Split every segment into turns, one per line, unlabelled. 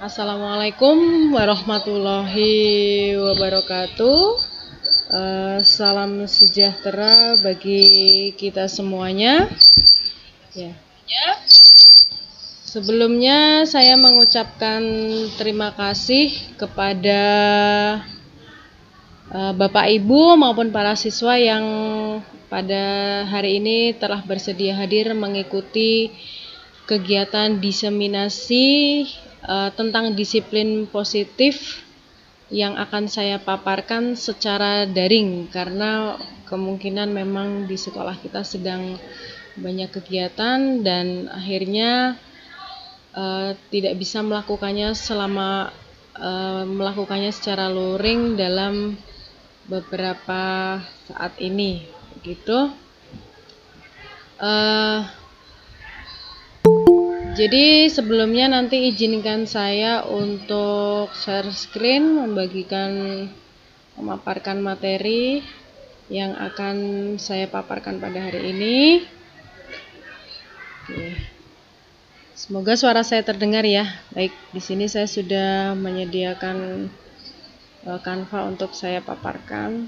Assalamualaikum warahmatullahi wabarakatuh. Salam sejahtera bagi kita semuanya. Ya. Sebelumnya saya mengucapkan terima kasih kepada Bapak Ibu maupun para siswa yang pada hari ini telah bersedia hadir mengikuti kegiatan diseminasi tentang disiplin positif yang akan saya paparkan secara daring karena kemungkinan memang di sekolah kita sedang banyak kegiatan dan akhirnya tidak bisa melakukannya secara luring dalam beberapa saat ini, begitu. Jadi sebelumnya nanti izinkan saya untuk share screen, memaparkan materi yang akan saya paparkan pada hari ini. Oke. Semoga suara saya terdengar ya. Baik, di sini saya sudah menyediakan Canva untuk saya paparkan.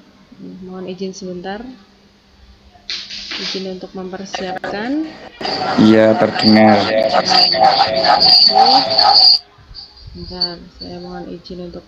Mohon izin sebentar. Izin untuk mempersiapkan.
Iya, terdengar.
Bentar, saya mohon izin untuk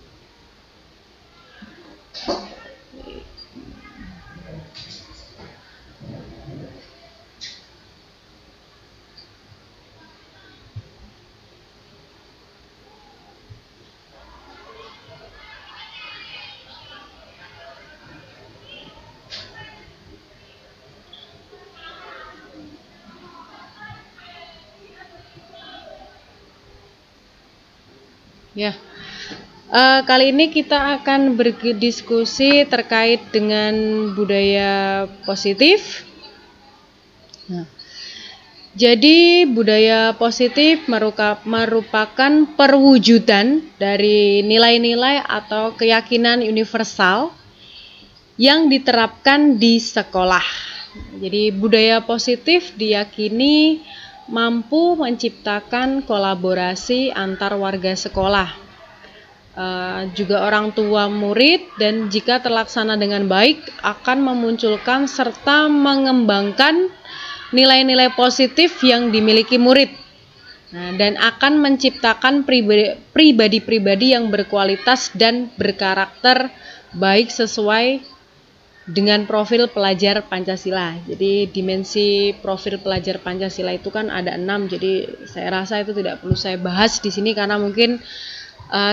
ya. Kali ini kita akan berdiskusi terkait dengan budaya positif. Nah, jadi budaya positif merupakan perwujudan dari nilai-nilai atau keyakinan universal yang diterapkan di sekolah. Jadi budaya positif diyakini mampu menciptakan kolaborasi antar warga sekolah, juga orang tua murid, dan jika terlaksana dengan baik akan memunculkan serta mengembangkan nilai-nilai positif yang dimiliki murid, dan akan menciptakan pribadi-pribadi yang berkualitas dan berkarakter baik sesuai dengan profil pelajar Pancasila. Jadi dimensi profil pelajar Pancasila itu kan ada 6, jadi saya rasa itu tidak perlu saya bahas di sini karena mungkin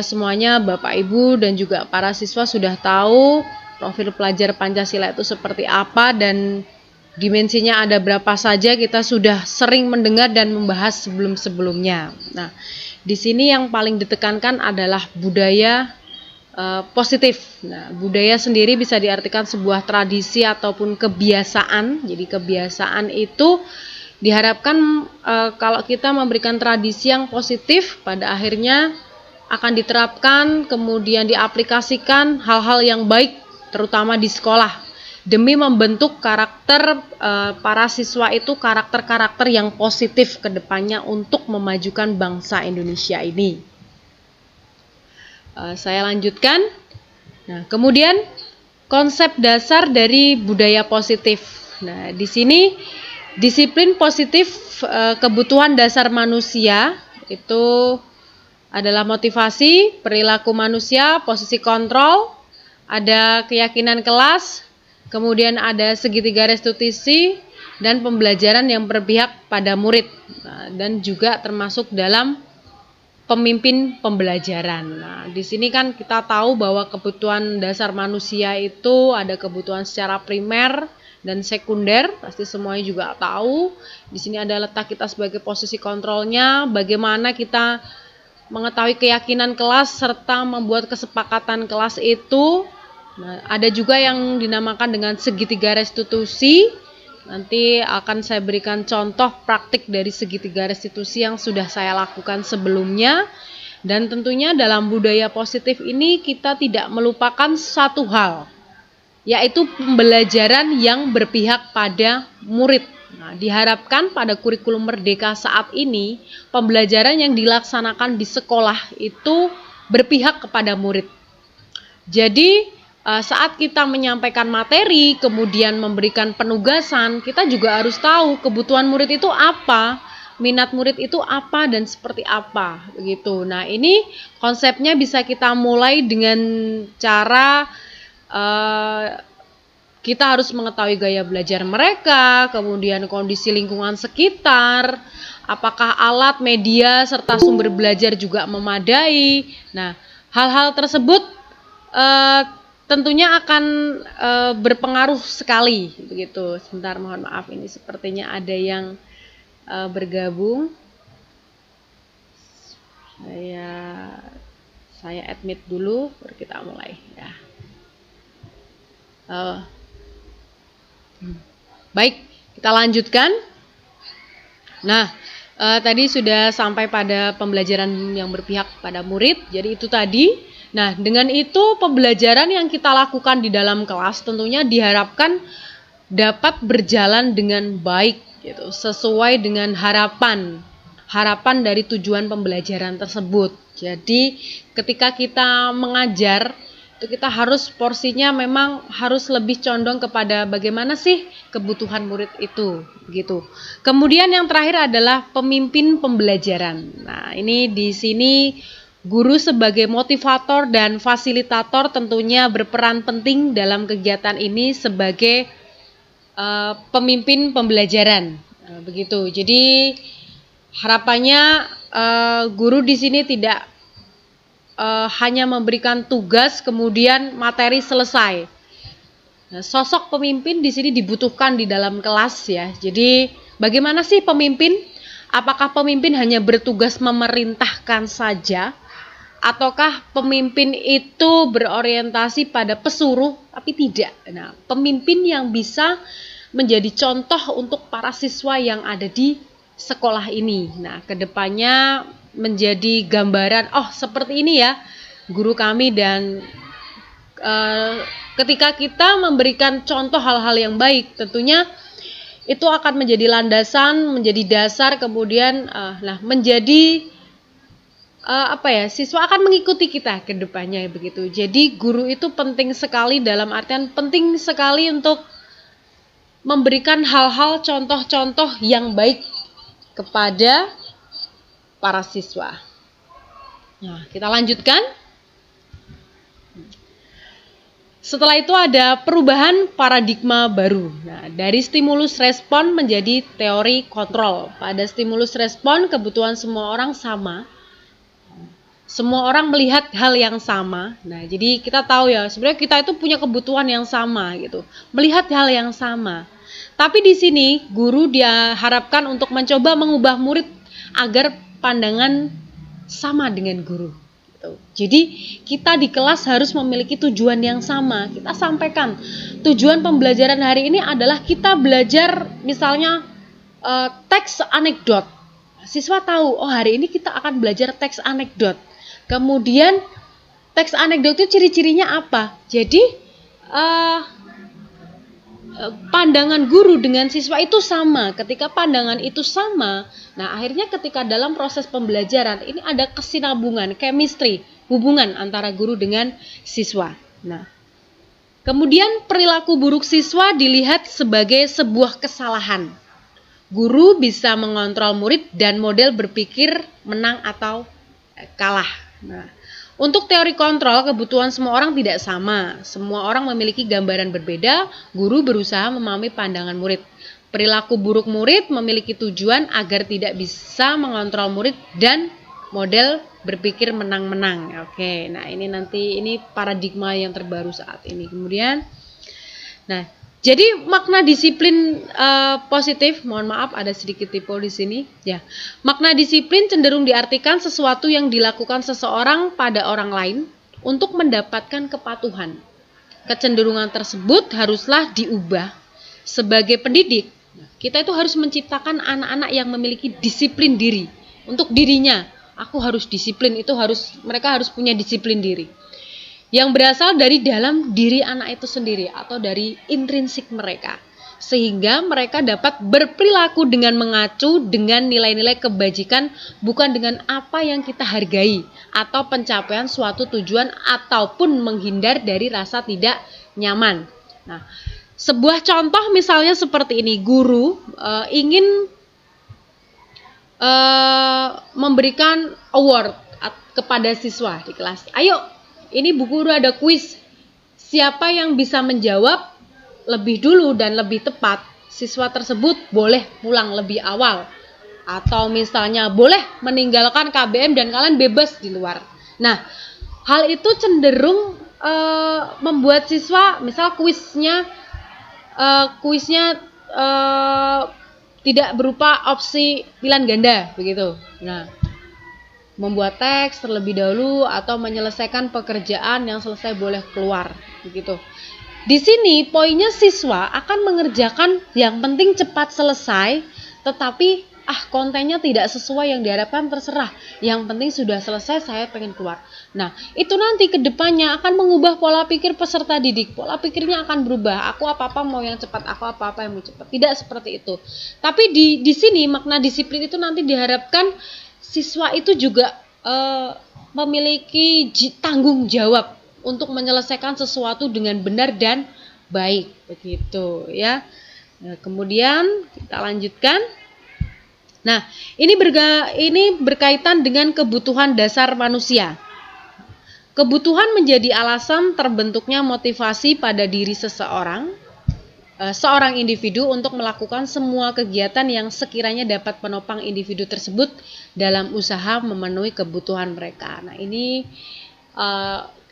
semuanya Bapak Ibu dan juga para siswa sudah tahu profil pelajar Pancasila itu seperti apa dan dimensinya ada berapa saja. Kita sudah sering mendengar dan membahas sebelum-sebelumnya. Nah, di sini yang paling ditekankan adalah budaya positif. Nah, budaya sendiri bisa diartikan sebuah tradisi ataupun kebiasaan. Jadi kebiasaan itu diharapkan kalau kita memberikan tradisi yang positif, pada akhirnya akan diterapkan, kemudian diaplikasikan hal-hal yang baik, terutama di sekolah, demi membentuk karakter para siswa itu karakter-karakter yang positif ke depannya untuk memajukan bangsa Indonesia ini. Saya lanjutkan. Nah, kemudian konsep dasar dari budaya positif. Nah, di sini disiplin positif kebutuhan dasar manusia itu adalah motivasi, perilaku manusia, posisi kontrol, ada keyakinan kelas, kemudian ada segitiga restitusi dan pembelajaran yang berpihak pada murid, dan juga termasuk dalam pemimpin pembelajaran. Nah, di sini kan kita tahu bahwa kebutuhan dasar manusia itu ada kebutuhan secara primer dan sekunder, pasti semuanya juga tahu. Di sini ada letak kita sebagai posisi kontrolnya, bagaimana kita mengetahui keyakinan kelas serta membuat kesepakatan kelas itu. Nah, ada juga yang dinamakan dengan segitiga restitusi. Nanti akan saya berikan contoh praktik dari segitiga restitusi yang sudah saya lakukan sebelumnya. Dan tentunya dalam budaya positif ini kita tidak melupakan satu hal, yaitu pembelajaran yang berpihak pada murid. Nah, diharapkan pada kurikulum Merdeka saat ini, pembelajaran yang dilaksanakan di sekolah itu berpihak kepada murid. Jadi, saat kita menyampaikan materi, kemudian memberikan penugasan, kita juga harus tahu kebutuhan murid itu apa, minat murid itu apa dan seperti apa, begitu. Nah, ini konsepnya bisa kita mulai dengan cara kita harus mengetahui gaya belajar mereka, kemudian kondisi lingkungan sekitar, apakah alat, media, serta sumber belajar juga memadai. Nah, hal-hal tersebut tentunya akan berpengaruh sekali, begitu. Sebentar, mohon maaf, ini sepertinya ada yang bergabung. Saya admit dulu, baru kita mulai ya. Baik, kita lanjutkan. Nah, tadi sudah sampai pada pembelajaran yang berpihak pada murid. Jadi itu tadi. Nah, dengan itu pembelajaran yang kita lakukan di dalam kelas tentunya diharapkan dapat berjalan dengan baik, gitu, sesuai dengan harapan dari tujuan pembelajaran tersebut. Jadi, ketika kita mengajar, itu kita harus porsinya memang harus lebih condong kepada bagaimana sih kebutuhan murid itu, gitu. Kemudian yang terakhir adalah pemimpin pembelajaran. Nah, ini di sini guru sebagai motivator dan fasilitator tentunya berperan penting dalam kegiatan ini sebagai pemimpin pembelajaran. Begitu. Jadi harapannya guru di sini tidak hanya memberikan tugas kemudian materi selesai. Nah, sosok pemimpin di sini dibutuhkan di dalam kelas ya. Jadi bagaimana sih pemimpin? Apakah pemimpin hanya bertugas memerintahkan saja? Ataukah pemimpin itu berorientasi pada pesuruh? Tapi tidak. Nah, pemimpin yang bisa menjadi contoh untuk para siswa yang ada di sekolah ini. Nah, kedepannya menjadi gambaran, oh seperti ini ya guru kami, dan ketika kita memberikan contoh hal-hal yang baik, tentunya itu akan menjadi landasan, menjadi dasar, kemudian menjadi siswa akan mengikuti kita ke depannya, begitu. Jadi guru itu penting sekali, dalam artian penting sekali untuk memberikan hal-hal, contoh-contoh yang baik kepada para siswa. Nah, kita lanjutkan. Setelah itu ada perubahan paradigma baru. Nah, dari stimulus respon menjadi teori kontrol. Pada stimulus respon, kebutuhan semua orang sama. Semua orang melihat hal yang sama. Nah, jadi kita tahu ya, sebenarnya kita itu punya kebutuhan yang sama gitu. Melihat hal yang sama. Tapi di sini guru diharapkan untuk mencoba mengubah murid agar pandangan sama dengan guru. Jadi kita di kelas harus memiliki tujuan yang sama. Kita sampaikan tujuan pembelajaran hari ini adalah kita belajar misalnya teks anekdot. Siswa tahu, oh hari ini kita akan belajar teks anekdot. Kemudian teks anekdot itu ciri-cirinya apa? Jadi pandangan guru dengan siswa itu sama. Ketika pandangan itu sama, nah akhirnya ketika dalam proses pembelajaran ini ada kesinambungan, chemistry, hubungan antara guru dengan siswa. Nah, kemudian perilaku buruk siswa dilihat sebagai sebuah kesalahan. Guru bisa mengontrol murid dan model berpikir menang atau kalah. Nah, untuk teori kontrol, kebutuhan semua orang tidak sama. Semua orang memiliki gambaran berbeda. Guru berusaha memahami pandangan murid. Perilaku buruk murid memiliki tujuan agar tidak bisa mengontrol murid dan model berpikir menang-menang. Oke, nah ini paradigma yang terbaru saat ini. Kemudian, nah, jadi makna disiplin positif, mohon maaf ada sedikit typo di sini. Ya, makna disiplin cenderung diartikan sesuatu yang dilakukan seseorang pada orang lain untuk mendapatkan kepatuhan. Kecenderungan tersebut haruslah diubah. Sebagai pendidik, kita itu harus menciptakan anak-anak yang memiliki disiplin diri untuk dirinya. Aku harus disiplin, mereka harus punya disiplin diri. yang berasal dari dalam diri anak itu sendiri atau dari intrinsik mereka, sehingga mereka dapat berperilaku dengan mengacu dengan nilai-nilai kebajikan, bukan dengan apa yang kita hargai atau pencapaian suatu tujuan ataupun menghindar dari rasa tidak nyaman. Nah, sebuah contoh misalnya seperti ini, guru ingin memberikan award kepada siswa di kelas. Ayo, ini Bu Guru ada kuis. Siapa yang bisa menjawab lebih dulu dan lebih tepat, siswa tersebut boleh pulang lebih awal. Atau misalnya boleh meninggalkan KBM dan kalian bebas di luar. Nah, hal itu cenderung membuat siswa, misal kuisnya tidak berupa opsi pilihan ganda, begitu. Nah, membuat teks terlebih dahulu atau menyelesaikan pekerjaan yang selesai boleh keluar, begitu. Di sini poinnya siswa akan mengerjakan yang penting cepat selesai, tetapi kontennya tidak sesuai yang diharapkan, terserah. Yang penting sudah selesai, saya pengen keluar. Nah, itu nanti ke depannya akan mengubah pola pikir peserta didik. Pola pikirnya akan berubah. Aku apa-apa mau yang cepat, aku apa-apa yang mau cepat. Tidak seperti itu. Tapi di sini makna disiplin itu nanti diharapkan siswa itu juga memiliki tanggung jawab untuk menyelesaikan sesuatu dengan benar dan baik, begitu ya. Nah, kemudian kita lanjutkan. Nah, ini berkaitan dengan kebutuhan dasar manusia. Kebutuhan menjadi alasan terbentuknya motivasi pada diri seorang individu untuk melakukan semua kegiatan yang sekiranya dapat menopang individu tersebut dalam usaha memenuhi kebutuhan mereka. Nah, ini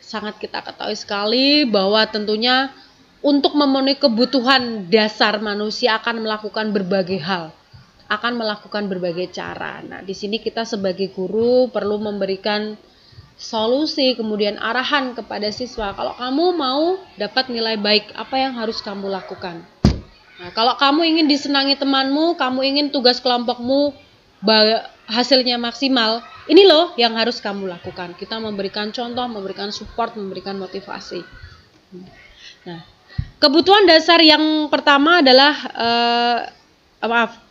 sangat kita ketahui sekali bahwa tentunya untuk memenuhi kebutuhan dasar manusia akan melakukan berbagai hal, akan melakukan berbagai cara. Nah, di sini kita sebagai guru perlu memberikan solusi, kemudian arahan kepada siswa. Kalau kamu mau dapat nilai baik, apa yang harus kamu lakukan? Nah, kalau kamu ingin disenangi temanmu, kamu ingin tugas kelompokmu hasilnya maksimal, ini loh yang harus kamu lakukan. Kita memberikan contoh, memberikan support, memberikan motivasi. Nah, kebutuhan dasar yang pertama adalah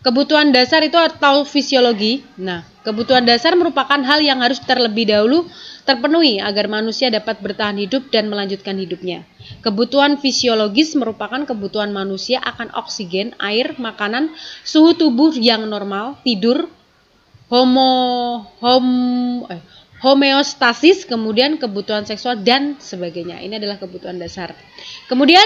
kebutuhan dasar itu atau fisiologi. Nah, kebutuhan dasar merupakan hal yang harus terlebih dahulu terpenuhi agar manusia dapat bertahan hidup dan melanjutkan hidupnya. Kebutuhan fisiologis merupakan kebutuhan manusia akan oksigen, air, makanan, suhu tubuh yang normal, tidur, homeostasis, kemudian kebutuhan seksual dan sebagainya. Ini adalah kebutuhan dasar. Kemudian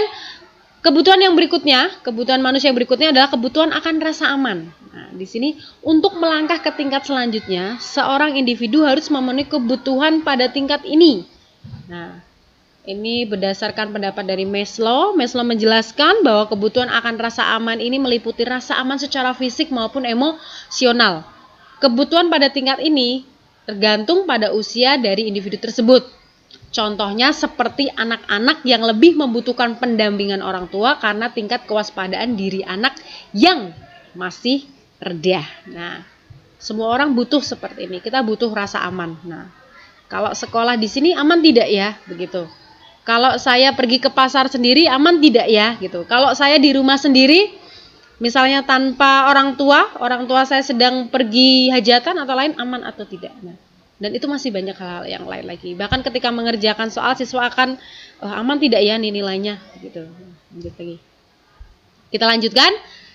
kebutuhan yang berikutnya, kebutuhan manusia yang berikutnya adalah kebutuhan akan rasa aman. Nah, di sini untuk melangkah ke tingkat selanjutnya, seorang individu harus memenuhi kebutuhan pada tingkat ini. Nah, ini berdasarkan pendapat dari Maslow. Maslow menjelaskan bahwa kebutuhan akan rasa aman ini meliputi rasa aman secara fisik maupun emosional. Kebutuhan pada tingkat ini tergantung pada usia dari individu tersebut. Contohnya seperti anak-anak yang lebih membutuhkan pendampingan orang tua karena tingkat kewaspadaan diri anak yang masih rendah. Nah, semua orang butuh seperti ini. Kita butuh rasa aman. Nah, kalau sekolah di sini aman tidak ya? Begitu. Kalau saya pergi ke pasar sendiri aman tidak ya? Gitu. Kalau saya di rumah sendiri, misalnya tanpa orang tua saya sedang pergi hajatan atau lain, aman atau tidak? Nah, dan itu masih banyak hal yang lain lagi. Bahkan ketika mengerjakan soal, siswa akan aman tidak ya nilainya, gitu. Lanjut lagi. Kita lanjutkan.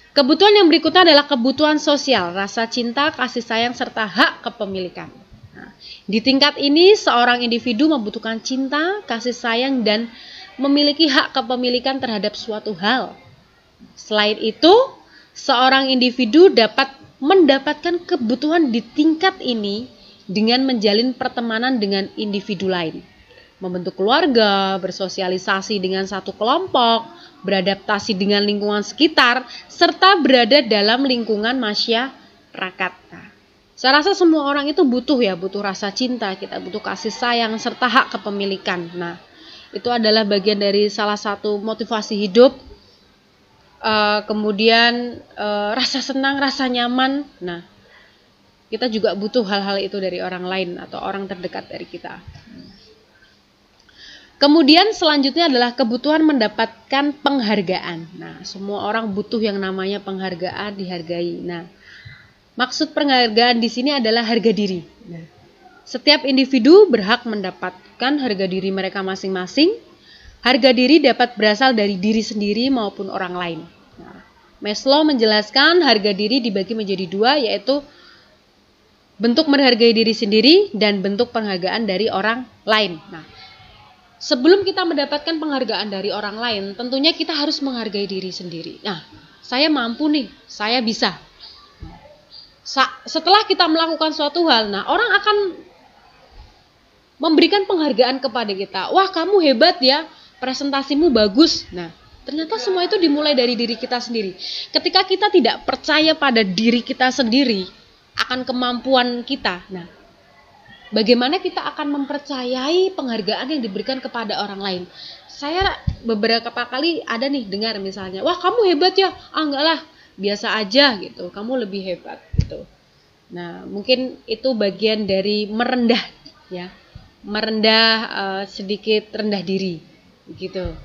Kebutuhan yang berikutnya adalah kebutuhan sosial, rasa cinta, kasih sayang serta hak kepemilikan. Nah, di tingkat ini seorang individu membutuhkan cinta, kasih sayang dan memiliki hak kepemilikan terhadap suatu hal. Selain itu, seorang individu dapat mendapatkan kebutuhan di tingkat ini dengan menjalin pertemanan dengan individu lain, membentuk keluarga, bersosialisasi dengan satu kelompok, beradaptasi dengan lingkungan sekitar, serta berada dalam lingkungan masyarakat. Nah, saya rasa semua orang itu butuh rasa cinta, kita butuh kasih sayang, serta hak kepemilikan. Nah, itu adalah bagian dari salah satu motivasi hidup. Kemudian rasa senang, rasa nyaman. Nah, kita juga butuh hal-hal itu dari orang lain atau orang terdekat dari kita. Kemudian selanjutnya adalah kebutuhan mendapatkan penghargaan. Nah, semua orang butuh yang namanya penghargaan, dihargai. Nah, maksud penghargaan di sini adalah harga diri. Nah, setiap individu berhak mendapatkan harga diri mereka masing-masing. Harga diri dapat berasal dari diri sendiri maupun orang lain. Nah, Maslow menjelaskan harga diri dibagi menjadi dua, yaitu bentuk menghargai diri sendiri dan bentuk penghargaan dari orang lain. Nah, sebelum kita mendapatkan penghargaan dari orang lain, tentunya kita harus menghargai diri sendiri. Nah, saya mampu nih, saya bisa. Setelah kita melakukan suatu hal, nah orang akan memberikan penghargaan kepada kita. Wah, kamu hebat ya, presentasimu bagus. Nah, ternyata semua itu dimulai dari diri kita sendiri. Ketika kita tidak percaya pada diri kita sendiri, akan kemampuan kita, nah, bagaimana kita akan mempercayai penghargaan yang diberikan kepada orang lain? Saya beberapa kali ada nih dengar misalnya, wah kamu hebat ya, enggak lah, biasa aja gitu, kamu lebih hebat gitu. Nah, mungkin itu bagian dari merendah ya, sedikit rendah diri gitu.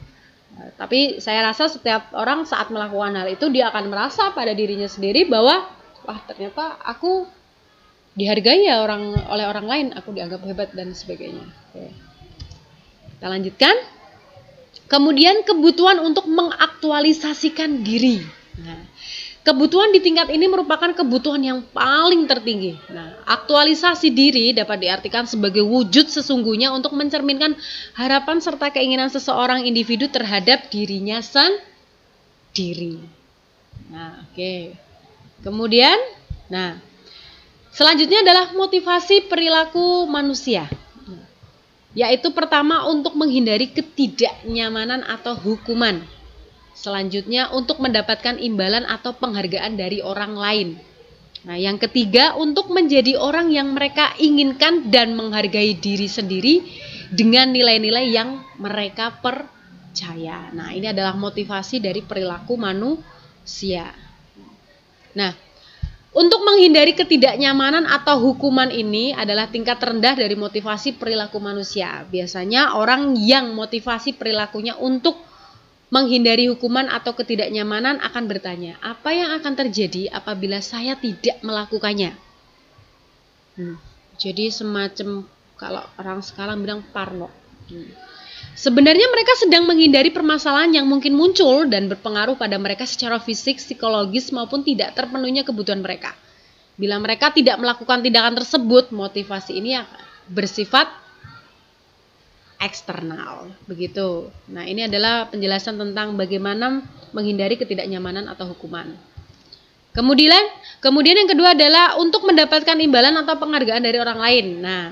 Tapi saya rasa setiap orang saat melakukan hal itu dia akan merasa pada dirinya sendiri bahwa wah, ternyata aku dihargai ya oleh orang lain, aku dianggap hebat dan sebagainya. Oke. Kita lanjutkan. Kemudian kebutuhan untuk mengaktualisasikan diri. Nah, kebutuhan di tingkat ini merupakan kebutuhan yang paling tertinggi. Nah, aktualisasi diri dapat diartikan sebagai wujud sesungguhnya untuk mencerminkan harapan serta keinginan seseorang individu terhadap dirinya sendiri. Nah, oke. Kemudian, nah, selanjutnya adalah motivasi perilaku manusia. Yaitu pertama untuk menghindari ketidaknyamanan atau hukuman. Selanjutnya untuk mendapatkan imbalan atau penghargaan dari orang lain. Nah, yang ketiga untuk menjadi orang yang mereka inginkan dan menghargai diri sendiri dengan nilai-nilai yang mereka percaya. Nah, ini adalah motivasi dari perilaku manusia. Nah, untuk menghindari ketidaknyamanan atau hukuman ini adalah tingkat rendah dari motivasi perilaku manusia. Biasanya orang yang motivasi perilakunya untuk menghindari hukuman atau ketidaknyamanan akan bertanya, apa yang akan terjadi apabila saya tidak melakukannya? Jadi semacam kalau orang sekarang bilang parno. Sebenarnya mereka sedang menghindari permasalahan yang mungkin muncul dan berpengaruh pada mereka secara fisik, psikologis maupun tidak terpenuhinya kebutuhan mereka. Bila mereka tidak melakukan tindakan tersebut, motivasi ini bersifat eksternal, begitu. Nah, ini adalah penjelasan tentang bagaimana menghindari ketidaknyamanan atau hukuman. Kemudian yang kedua adalah untuk mendapatkan imbalan atau penghargaan dari orang lain. Nah,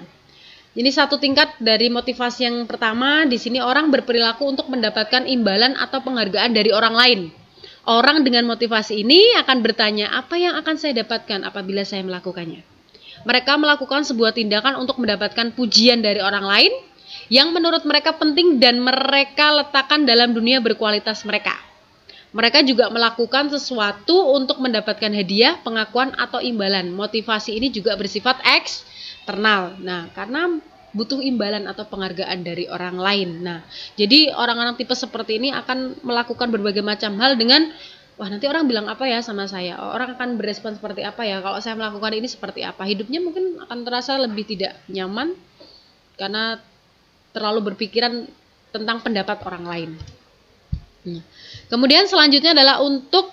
ini satu tingkat dari motivasi yang pertama. Di sini orang berperilaku untuk mendapatkan imbalan atau penghargaan dari orang lain. Orang dengan motivasi ini akan bertanya, apa yang akan saya dapatkan apabila saya melakukannya? Mereka melakukan sebuah tindakan untuk mendapatkan pujian dari orang lain yang menurut mereka penting dan mereka letakkan dalam dunia berkualitas mereka. Mereka juga melakukan sesuatu untuk mendapatkan hadiah, pengakuan, atau imbalan. Motivasi ini juga bersifat eksternal. Nah, karena butuh imbalan atau penghargaan dari orang lain. Nah, jadi orang-orang tipe seperti ini akan melakukan berbagai macam hal dengan, wah nanti orang bilang apa ya sama saya, orang akan berespon seperti apa ya, kalau saya melakukan ini seperti apa. Hidupnya mungkin akan terasa lebih tidak nyaman karena terlalu berpikiran tentang pendapat orang lain. Kemudian selanjutnya adalah untuk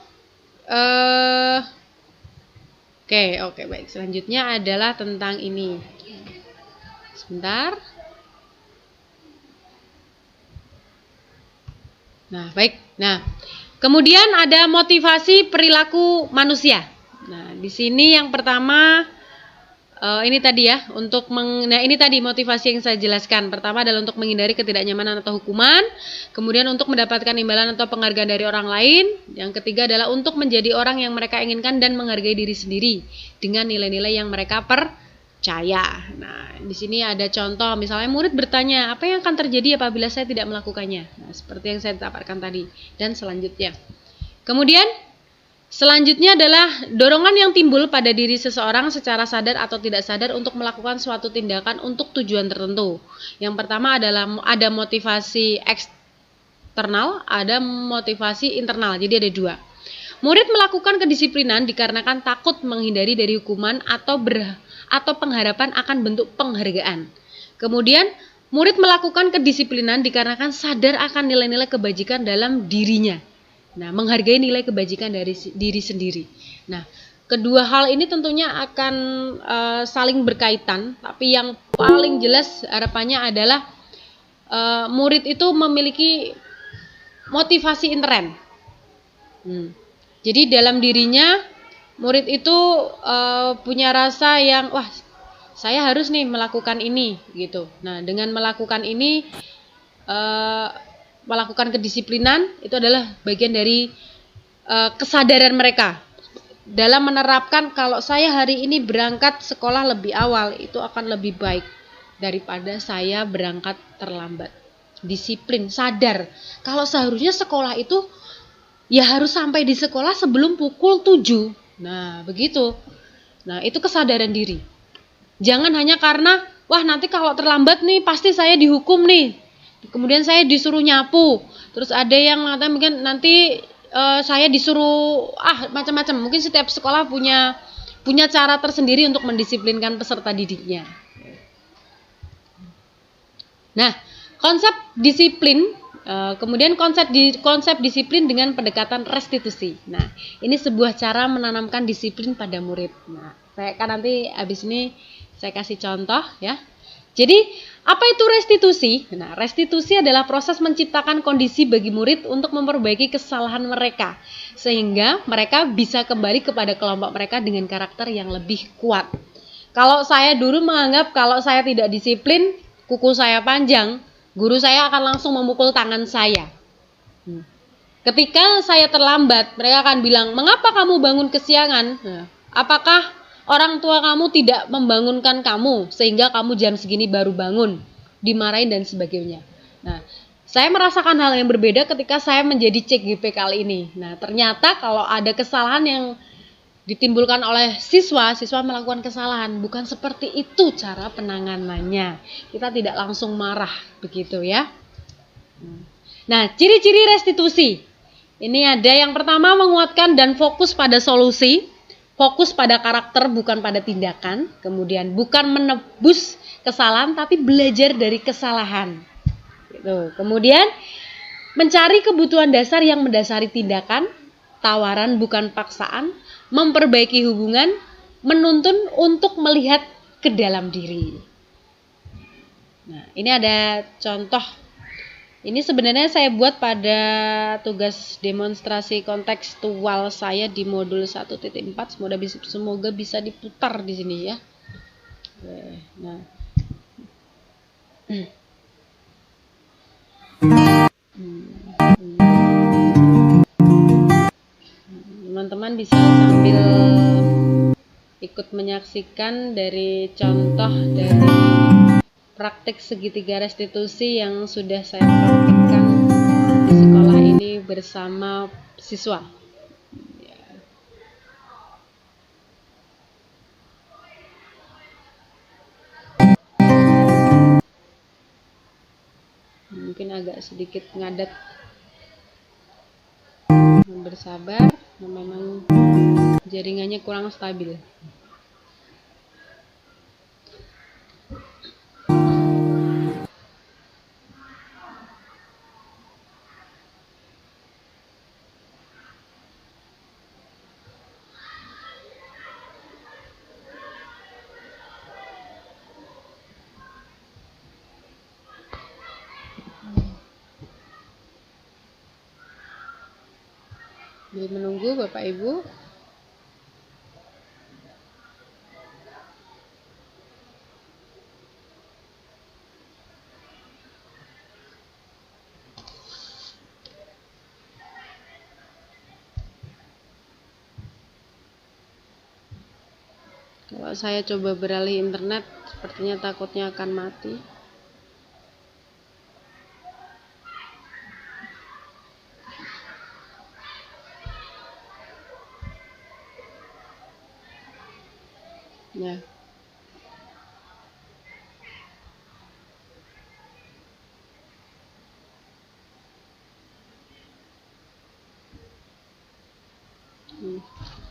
Oke, baik. Selanjutnya adalah tentang ini. Sebentar. Nah, baik. Nah, kemudian ada motivasi perilaku manusia. Nah, di sini yang pertama ini tadi ya, nah ini tadi motivasi yang saya jelaskan. Pertama adalah untuk menghindari ketidaknyamanan atau hukuman, kemudian untuk mendapatkan imbalan atau penghargaan dari orang lain. Yang ketiga adalah untuk menjadi orang yang mereka inginkan dan menghargai diri sendiri dengan nilai-nilai yang mereka percaya. Nah, di sini ada contoh, misalnya murid bertanya, apa yang akan terjadi apabila saya tidak melakukannya? Nah, seperti yang saya dapatkan tadi dan selanjutnya. Kemudian Selanjutnya adalah dorongan yang timbul pada diri seseorang secara sadar atau tidak sadar untuk melakukan suatu tindakan untuk tujuan tertentu. Yang pertama adalah ada motivasi eksternal, ada motivasi internal. Jadi ada dua. Murid melakukan kedisiplinan dikarenakan takut menghindari dari hukuman atau pengharapan akan bentuk penghargaan. Kemudian, murid melakukan kedisiplinan dikarenakan sadar akan nilai-nilai kebajikan dalam dirinya. Nah, menghargai nilai kebajikan dari diri sendiri. Nah, kedua hal ini tentunya akan saling berkaitan, tapi yang paling jelas harapannya adalah murid itu memiliki motivasi intern. Jadi dalam dirinya murid itu punya rasa yang wah, saya harus nih melakukan ini gitu. Nah, dengan melakukan ini melakukan kedisiplinan itu adalah bagian dari kesadaran mereka dalam menerapkan kalau saya hari ini berangkat sekolah lebih awal itu akan lebih baik daripada saya berangkat terlambat. Disiplin, sadar kalau seharusnya sekolah itu ya harus sampai di sekolah sebelum pukul 7. Nah, begitu. Nah, itu kesadaran diri. Jangan hanya karena, wah nanti kalau terlambat nih pasti saya dihukum nih. Kemudian saya disuruh nyapu. Terus ada yang mengatakan mungkin nanti saya disuruh macam-macam. Mungkin setiap sekolah punya cara tersendiri untuk mendisiplinkan peserta didiknya. Nah, konsep disiplin kemudian konsep disiplin dengan pendekatan restitusi. Nah, ini sebuah cara menanamkan disiplin pada murid. Nah, saya kan nanti habis ini saya kasih contoh ya. Jadi, apa itu restitusi? Nah, restitusi adalah proses menciptakan kondisi bagi murid untuk memperbaiki kesalahan mereka sehingga mereka bisa kembali kepada kelompok mereka dengan karakter yang lebih kuat. Kalau saya dulu menganggap kalau saya tidak disiplin, kuku saya panjang, guru saya akan langsung memukul tangan saya. Ketika saya terlambat, mereka akan bilang, mengapa kamu bangun kesiangan? Apakah orang tua kamu tidak membangunkan kamu sehingga kamu jam segini baru bangun? Dimarahin dan sebagainya. Nah, saya merasakan hal yang berbeda ketika saya menjadi CGP kali ini. Nah, ternyata kalau ada kesalahan yang ditimbulkan oleh siswa melakukan kesalahan, bukan seperti itu cara penanganannya. Kita tidak langsung marah, begitu ya. Nah, ciri-ciri restitusi. Ini ada yang pertama menguatkan dan fokus pada solusi, fokus pada karakter bukan pada tindakan, kemudian bukan menebus kesalahan tapi belajar dari kesalahan. Gitu. Kemudian mencari kebutuhan dasar yang mendasari tindakan, tawaran bukan paksaan, memperbaiki hubungan, menuntun untuk melihat ke dalam diri. Nah, ini ada contoh. Ini sebenarnya saya buat pada tugas demonstrasi kontekstual saya di modul 1.4. Semoga bisa diputar di sini ya. Nah. Teman-teman bisa sambil ikut menyaksikan dari contoh dari praktik segitiga restitusi yang sudah saya praktikkan di sekolah ini bersama siswa. Mungkin agak sedikit ngadat, bersabar, memang jaringannya kurang stabil. Sambil menunggu Bapak Ibu. Kalau saya coba beralih internet, sepertinya takutnya akan mati. Ya.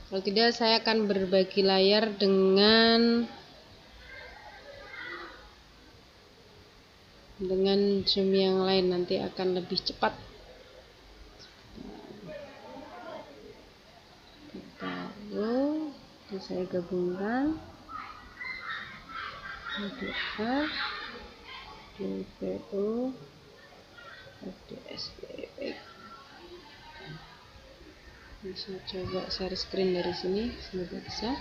Kalau tidak, saya akan berbagi layar dengan Zoom yang lain, nanti akan lebih cepat. Lalu saya gabungkan PDF, DPO, FDSP. Bisa coba share screen dari sini, semoga bisa.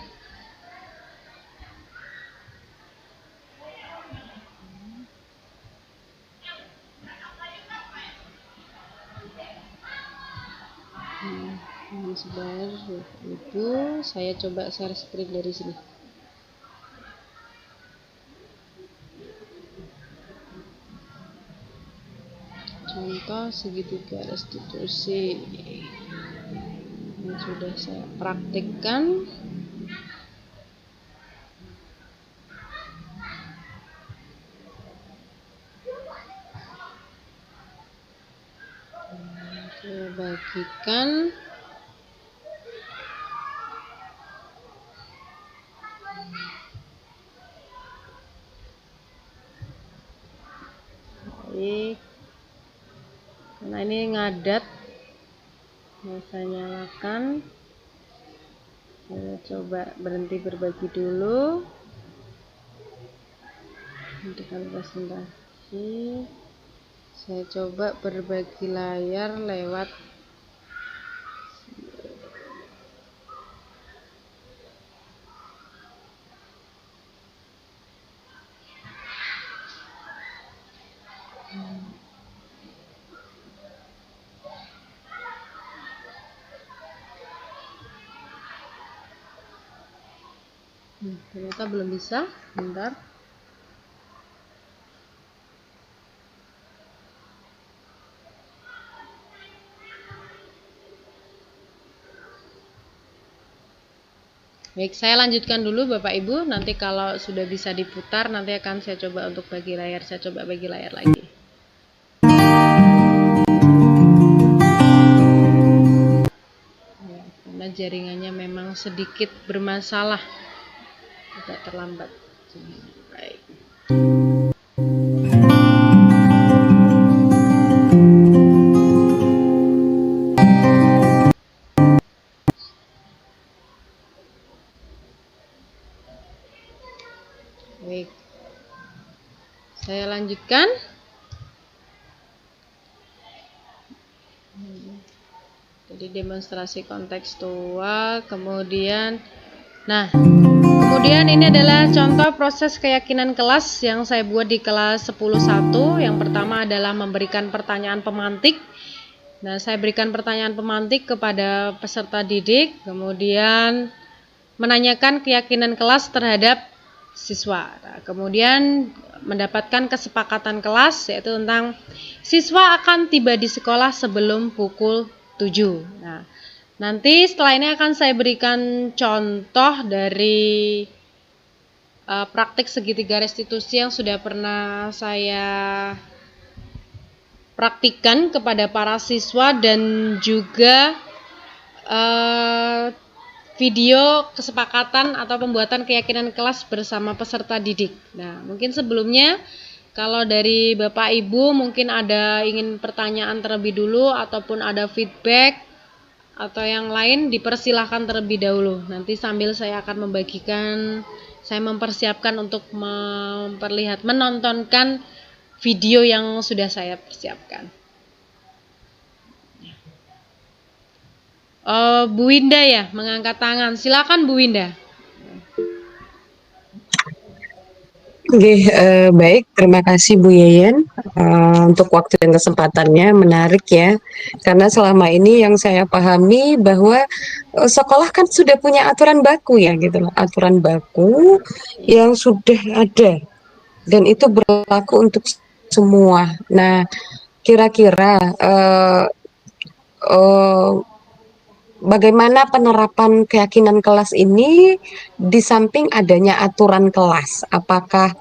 Sebentar, Ibu, saya coba share screen dari sini. Contoh segitiga restitusi yang sudah saya praktikkan. Saya bagikan. Baik, karena ini ngadat, saya nyalakan. Saya coba berhenti berbagi dulu. Hentikan presentasi. Saya coba berbagi layar lewat ternyata belum bisa. Bentar. Baik, saya lanjutkan dulu Bapak Ibu. Nanti kalau sudah bisa diputar, nanti akan saya coba untuk bagi layar. Saya coba bagi layar lagi. Ya, karena jaringannya memang sedikit bermasalah, agak terlambat. Baik. Baik, saya lanjutkan. Jadi demonstrasi kontekstual, kemudian kemudian ini adalah contoh proses keyakinan kelas yang saya buat di kelas 10.1. Yang pertama adalah memberikan pertanyaan pemantik. Nah, saya berikan pertanyaan pemantik kepada peserta didik, kemudian menanyakan keyakinan kelas terhadap siswa. Nah, kemudian mendapatkan kesepakatan kelas, yaitu tentang siswa akan tiba di sekolah sebelum pukul 7. Nah, nanti setelah ini akan saya berikan contoh dari praktik segitiga restitusi yang sudah pernah saya praktikkan kepada para siswa, dan juga video kesepakatan atau pembuatan keyakinan kelas bersama peserta didik. Nah, mungkin sebelumnya kalau dari Bapak Ibu mungkin ada ingin pertanyaan terlebih dulu ataupun ada feedback atau yang lain, dipersilahkan terlebih dahulu. Nanti sambil saya akan membagikan, saya mempersiapkan untuk menontonkan video yang sudah saya persiapkan. Bu Winda ya, mengangkat tangan. Silakan Bu Winda.
Oke, baik, terima kasih Bu Yeyen untuk waktu dan kesempatannya, menarik ya. Karena selama ini yang saya pahami bahwa sekolah kan sudah punya aturan baku ya gitu loh, aturan baku yang sudah ada dan itu berlaku untuk semua. Nah, kira-kira bagaimana penerapan keyakinan kelas ini di samping adanya aturan kelas? Apakah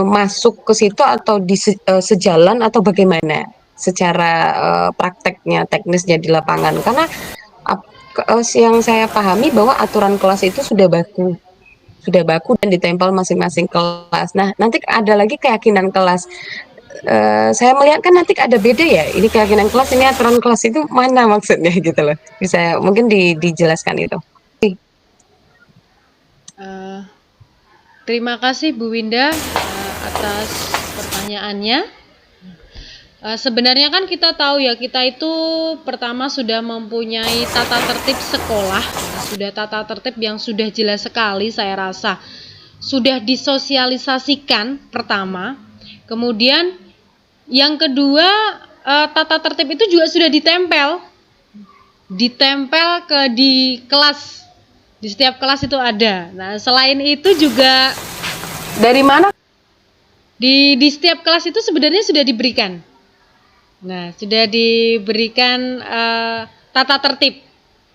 masuk ke situ atau sejalan atau bagaimana secara prakteknya, teknisnya di lapangan? Karena yang saya pahami bahwa aturan kelas itu sudah baku dan ditempel masing-masing kelas. Nah, nanti ada lagi keyakinan kelas. Saya melihat kan nanti ada beda ya. Ini keyakinan kelas, ini aturan kelas itu mana maksudnya gitu loh. Bisa mungkin dijelaskan itu.
Eh, Terima kasih Bu Winda atas pertanyaannya. Sebenarnya kan kita tahu ya, kita itu pertama sudah mempunyai tata tertib sekolah, sudah tata tertib yang sudah jelas sekali saya rasa. Sudah disosialisasikan pertama, kemudian yang kedua tata tertib itu juga sudah ditempel di kelas, di setiap kelas itu ada. Nah, selain itu juga
Dari mana?
di setiap kelas itu sebenarnya sudah diberikan. Nah, sudah diberikan tata tertib.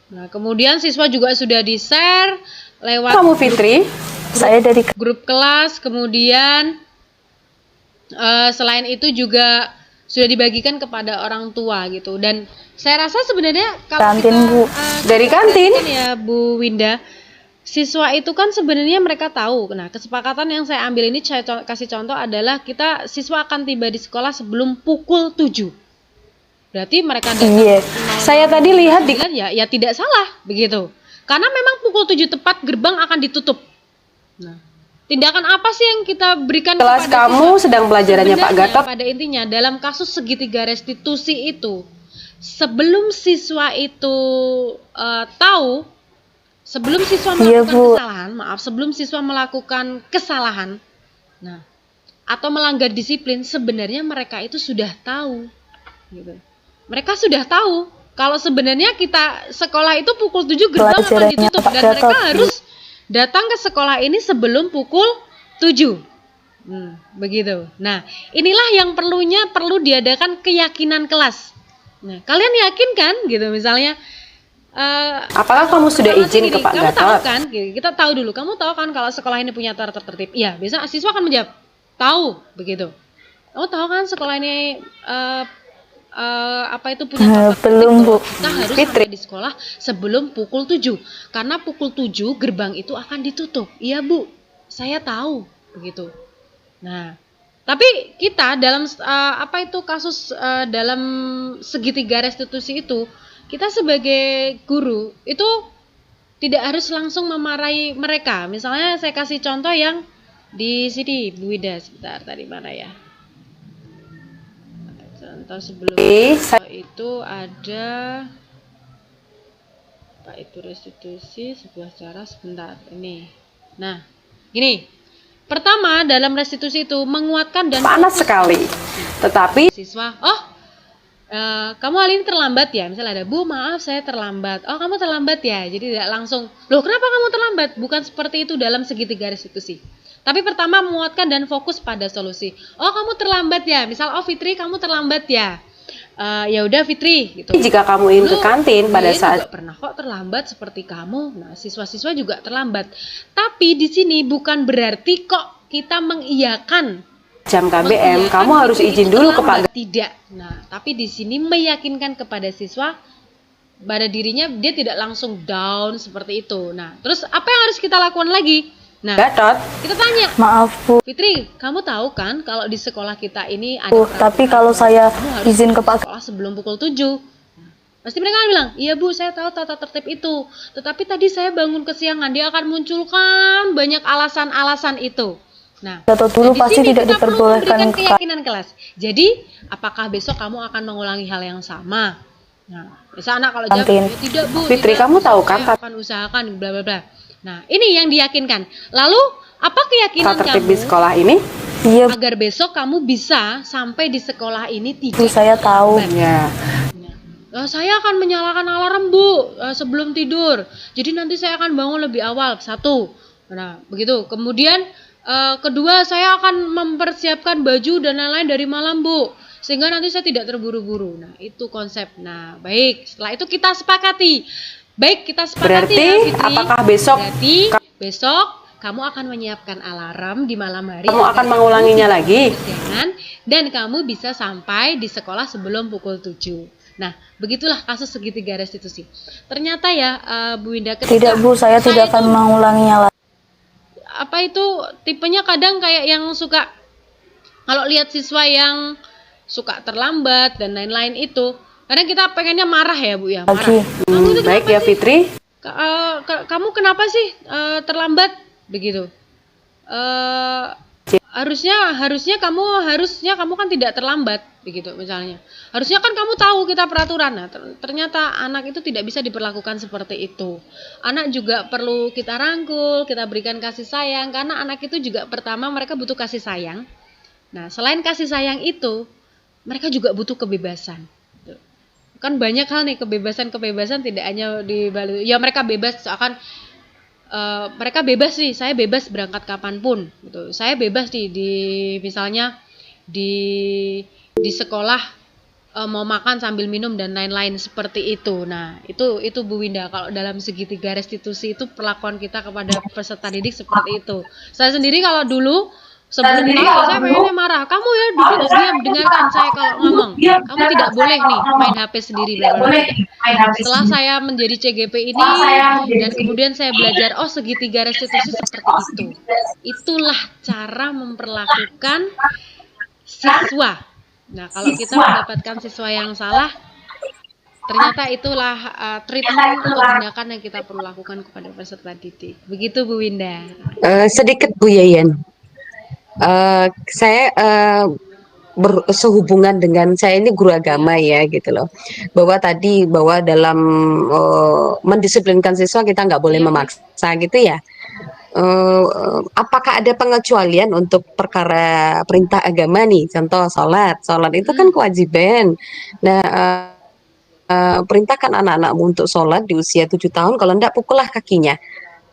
Nah, kemudian siswa juga sudah di-share lewat
Kamu Fitri? Saya dari
grup kelas, kemudian selain itu juga sudah dibagikan kepada orang tua gitu. Dan saya rasa sebenarnya kalau
kantin,
kita,
Bu. Dari kantin
ya Bu Winda, siswa itu kan sebenarnya mereka tahu. Nah, kesepakatan yang saya ambil ini saya kasih contoh adalah siswa akan tiba di sekolah sebelum pukul 7. Berarti mereka datang.
Iya. Saya tadi lihat di
ya tidak salah begitu. Karena memang pukul 7 tepat gerbang akan ditutup. Nah, tindakan apa sih yang kita berikan
kelas
kepada
kamu
siswa?
sedang pelajarannya Pak
Sebenarnya,
Gatot.
pada intinya dalam kasus segitiga restitusi itu, sebelum siswa itu tahu, sebelum siswa melakukan kesalahan, nah, atau melanggar disiplin, sebenarnya mereka itu sudah tahu, gitu. Mereka sudah tahu kalau sebenarnya kita sekolah itu pukul 7 gerbang akan ditutup dan mereka harus datang ke sekolah ini sebelum pukul 7. Begitu. Nah, inilah yang perlu diadakan keyakinan kelas. Nah, kalian yakin kan gitu misalnya
apakah kamu sudah izin ke Pak
kamu tahu
Gatot?
kan, kita tahu dulu, kamu tahu kan kalau sekolah ini punya tata tertib? Iya, biasa siswa akan menjawab, tahu, begitu. Kamu tahu kan sekolah ini punya tata tertib?
Belum, Bu.
Kita harus sampai di sekolah sebelum pukul 7. Karena pukul 7 gerbang itu akan ditutup. Iya, Bu, saya tahu, begitu. Nah, tapi kita dalam kasus dalam segitiga restitusi itu, kita sebagai guru itu tidak harus langsung memarahi mereka. Misalnya saya kasih contoh yang di sini, Bu Wida, sebentar, tadi mana ya? Contoh sebelum itu ada apa itu restitusi sebuah cara, sebentar ini. Nah, gini. Pertama, dalam restitusi itu menguatkan dan
panas sekali. Tetapi
siswa, kamu hari ini terlambat ya? Misalnya ada, Bu, maaf saya terlambat. Oh, kamu terlambat ya? Jadi tidak langsung, loh kenapa kamu terlambat? Bukan seperti itu dalam segitiga restitusi. Tapi pertama menguatkan dan fokus pada solusi. Oh, kamu terlambat ya? Misal, oh Fitri kamu terlambat ya? Ya udah Fitri gitu.
jika kamu ingin ke kantin pada saat
juga pernah kok terlambat seperti kamu. Nah, siswa-siswa juga terlambat. Tapi di sini bukan berarti kok kita mengiyakan
jam KBM, kamu harus izin dulu ke Pak Gatot.
Tidak. Nah, tapi di sini meyakinkan kepada siswa pada dirinya, dia tidak langsung down seperti itu. Nah, terus apa yang harus kita lakukan lagi? Nah,
Gatot,
kita tanya,
maaf Bu,
Fitri, kamu tahu kan kalau di sekolah kita ini ada
tapi kalau saya izin ke Pak
sekolah sebelum pukul 7. Pasti mereka akan bilang, iya Bu, saya tahu tata tertib itu. Tetapi tadi saya bangun kesiangan, dia akan munculkan banyak alasan-alasan itu. Nah,
Gatot dulu
di
pasti
sini
tidak
kita perlu
diperbolehkan
memberikan
ke
keyakinan kelas. Jadi, apakah besok kamu akan mengulangi hal yang sama? Nah, misal anak kalau jawab,
kantin.
ya, tidak Bu,
Fitri,
tidak,
kamu tahu kan
saya akan usahakan, bla bla bla. Nah, ini yang diyakinkan. Lalu, apa keyakinan
tata tertib
kamu
di sekolah ini?
Iya
agar besok kamu bisa sampai di sekolah ini
Bu,
tidak
saya tahu.
Ya.
saya akan menyalakan alarm Bu sebelum tidur. Jadi nanti saya akan bangun lebih awal. 1. Nah, begitu. Kemudian Kedua, saya akan mempersiapkan baju dan lain-lain dari malam, Bu, sehingga nanti saya tidak terburu-buru. Nah, itu konsep. Nah, baik. Setelah itu kita sepakati. Baik, kita sepakati
Berarti
ya, Fitri.
apakah besok
Berarti besok kamu akan menyiapkan alarm di malam hari.
kamu akan mengulanginya lagi?
Kesiangan, dan kamu bisa sampai di sekolah sebelum pukul 7. Nah, begitulah kasus segitiga restitusi. Ternyata ya, Bu Winda,
Tidak Bu, saya tidak akan mengulanginya lagi.
apa itu tipenya kadang kayak yang suka kalau lihat siswa yang suka terlambat dan lain-lain itu, kadang kita pengennya marah ya, Bu ya, marah.
Lagi.
Kamu itu
Baik
kenapa
ya
sih?
Fitri.
Kamu kenapa sih terlambat begitu? Harusnya kamu kan tidak terlambat begitu misalnya. Harusnya kan kamu tahu kita peraturan. Nah, ternyata anak itu tidak bisa diperlakukan seperti itu. Anak juga perlu kita rangkul, kita berikan kasih sayang, karena anak itu juga pertama mereka butuh kasih sayang. Nah, selain kasih sayang itu, mereka juga butuh kebebasan. Kan banyak hal nih, kebebasan tidak hanya di Bali. Ya mereka bebas, akan mereka bebas nih, saya bebas berangkat kapanpun gitu. Saya bebas nih misalnya di sekolah mau makan sambil minum dan lain-lain seperti itu. Nah, itu Bu Winda, kalau dalam segitiga restitusi itu perlakuan kita kepada peserta didik seperti itu. Saya sendiri kalau dulu sebelum tahu saya pengennya marah. Kamu ya duduk diam, dengarkan saya kalau ngomong. Kamu tidak boleh nih main HP sendiri. Setelah saya menjadi CGP ini dan kemudian saya belajar, oh segitiga restitusi seperti itu. Itulah cara memperlakukan siswa. Nah, kalau kita mendapatkan siswa yang salah, ternyata itulah treatment atau tindakan yang kita perlu lakukan kepada peserta didik. Begitu Bu Winda.
Sedikit Bu Yayan. Saya sehubungan dengan saya ini guru agama ya gitu loh, bahwa dalam mendisiplinkan siswa kita nggak boleh memaksa gitu ya. Apakah ada pengecualian untuk perkara perintah agama nih, contoh sholat itu kan kewajiban. Nah, perintahkan anak-anakmu untuk sholat di usia 7 tahun, kalau enggak pukullah kakinya.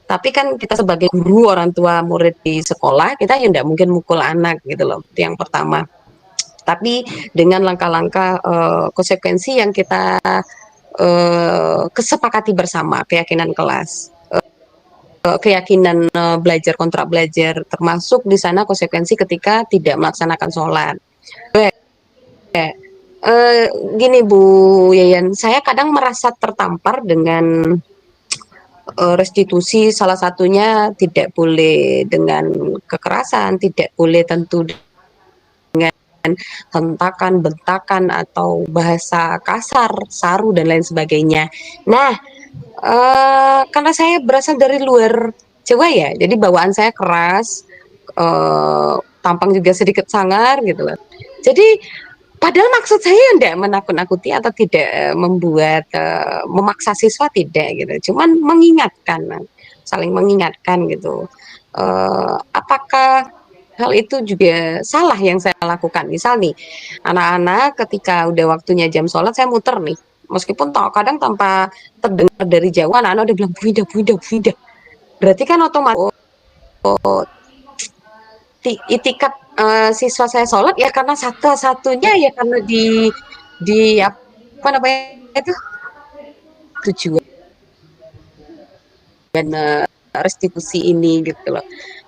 Tapi kan kita sebagai guru, orang tua murid di sekolah, kita ya enggak mungkin mukul anak gitu loh, itu yang pertama. Tapi dengan langkah-langkah konsekuensi yang kita kesepakati bersama, keyakinan kelas, keyakinan belajar, kontrak belajar, termasuk di sana konsekuensi ketika tidak melaksanakan sholat. Gini Bu Yayan, saya kadang merasa tertampar dengan restitusi, salah satunya tidak boleh dengan kekerasan, tidak boleh tentu dengan hentakan, bentakan, atau bahasa kasar, saru, dan lain sebagainya. Nah, karena saya berasal dari luar Jawa ya, jadi bawaan saya keras, tampang juga sedikit sangar gitu loh. Jadi padahal maksud saya tidak menakut-nakuti atau tidak membuat memaksa siswa, tidak gitu, cuman mengingatkan, saling mengingatkan gitu. Apakah hal itu juga salah yang saya lakukan? Misal nih, anak-anak ketika udah waktunya jam sholat, saya muter nih, meskipun kadang tanpa terdengar dari jauh, anak-anak udah bilang Bu Winda. Berarti kan otomatis itikat siswa saya sholat ya karena satunya ya karena di apa namanya itu tujuan dan restitusi ini gitu loh.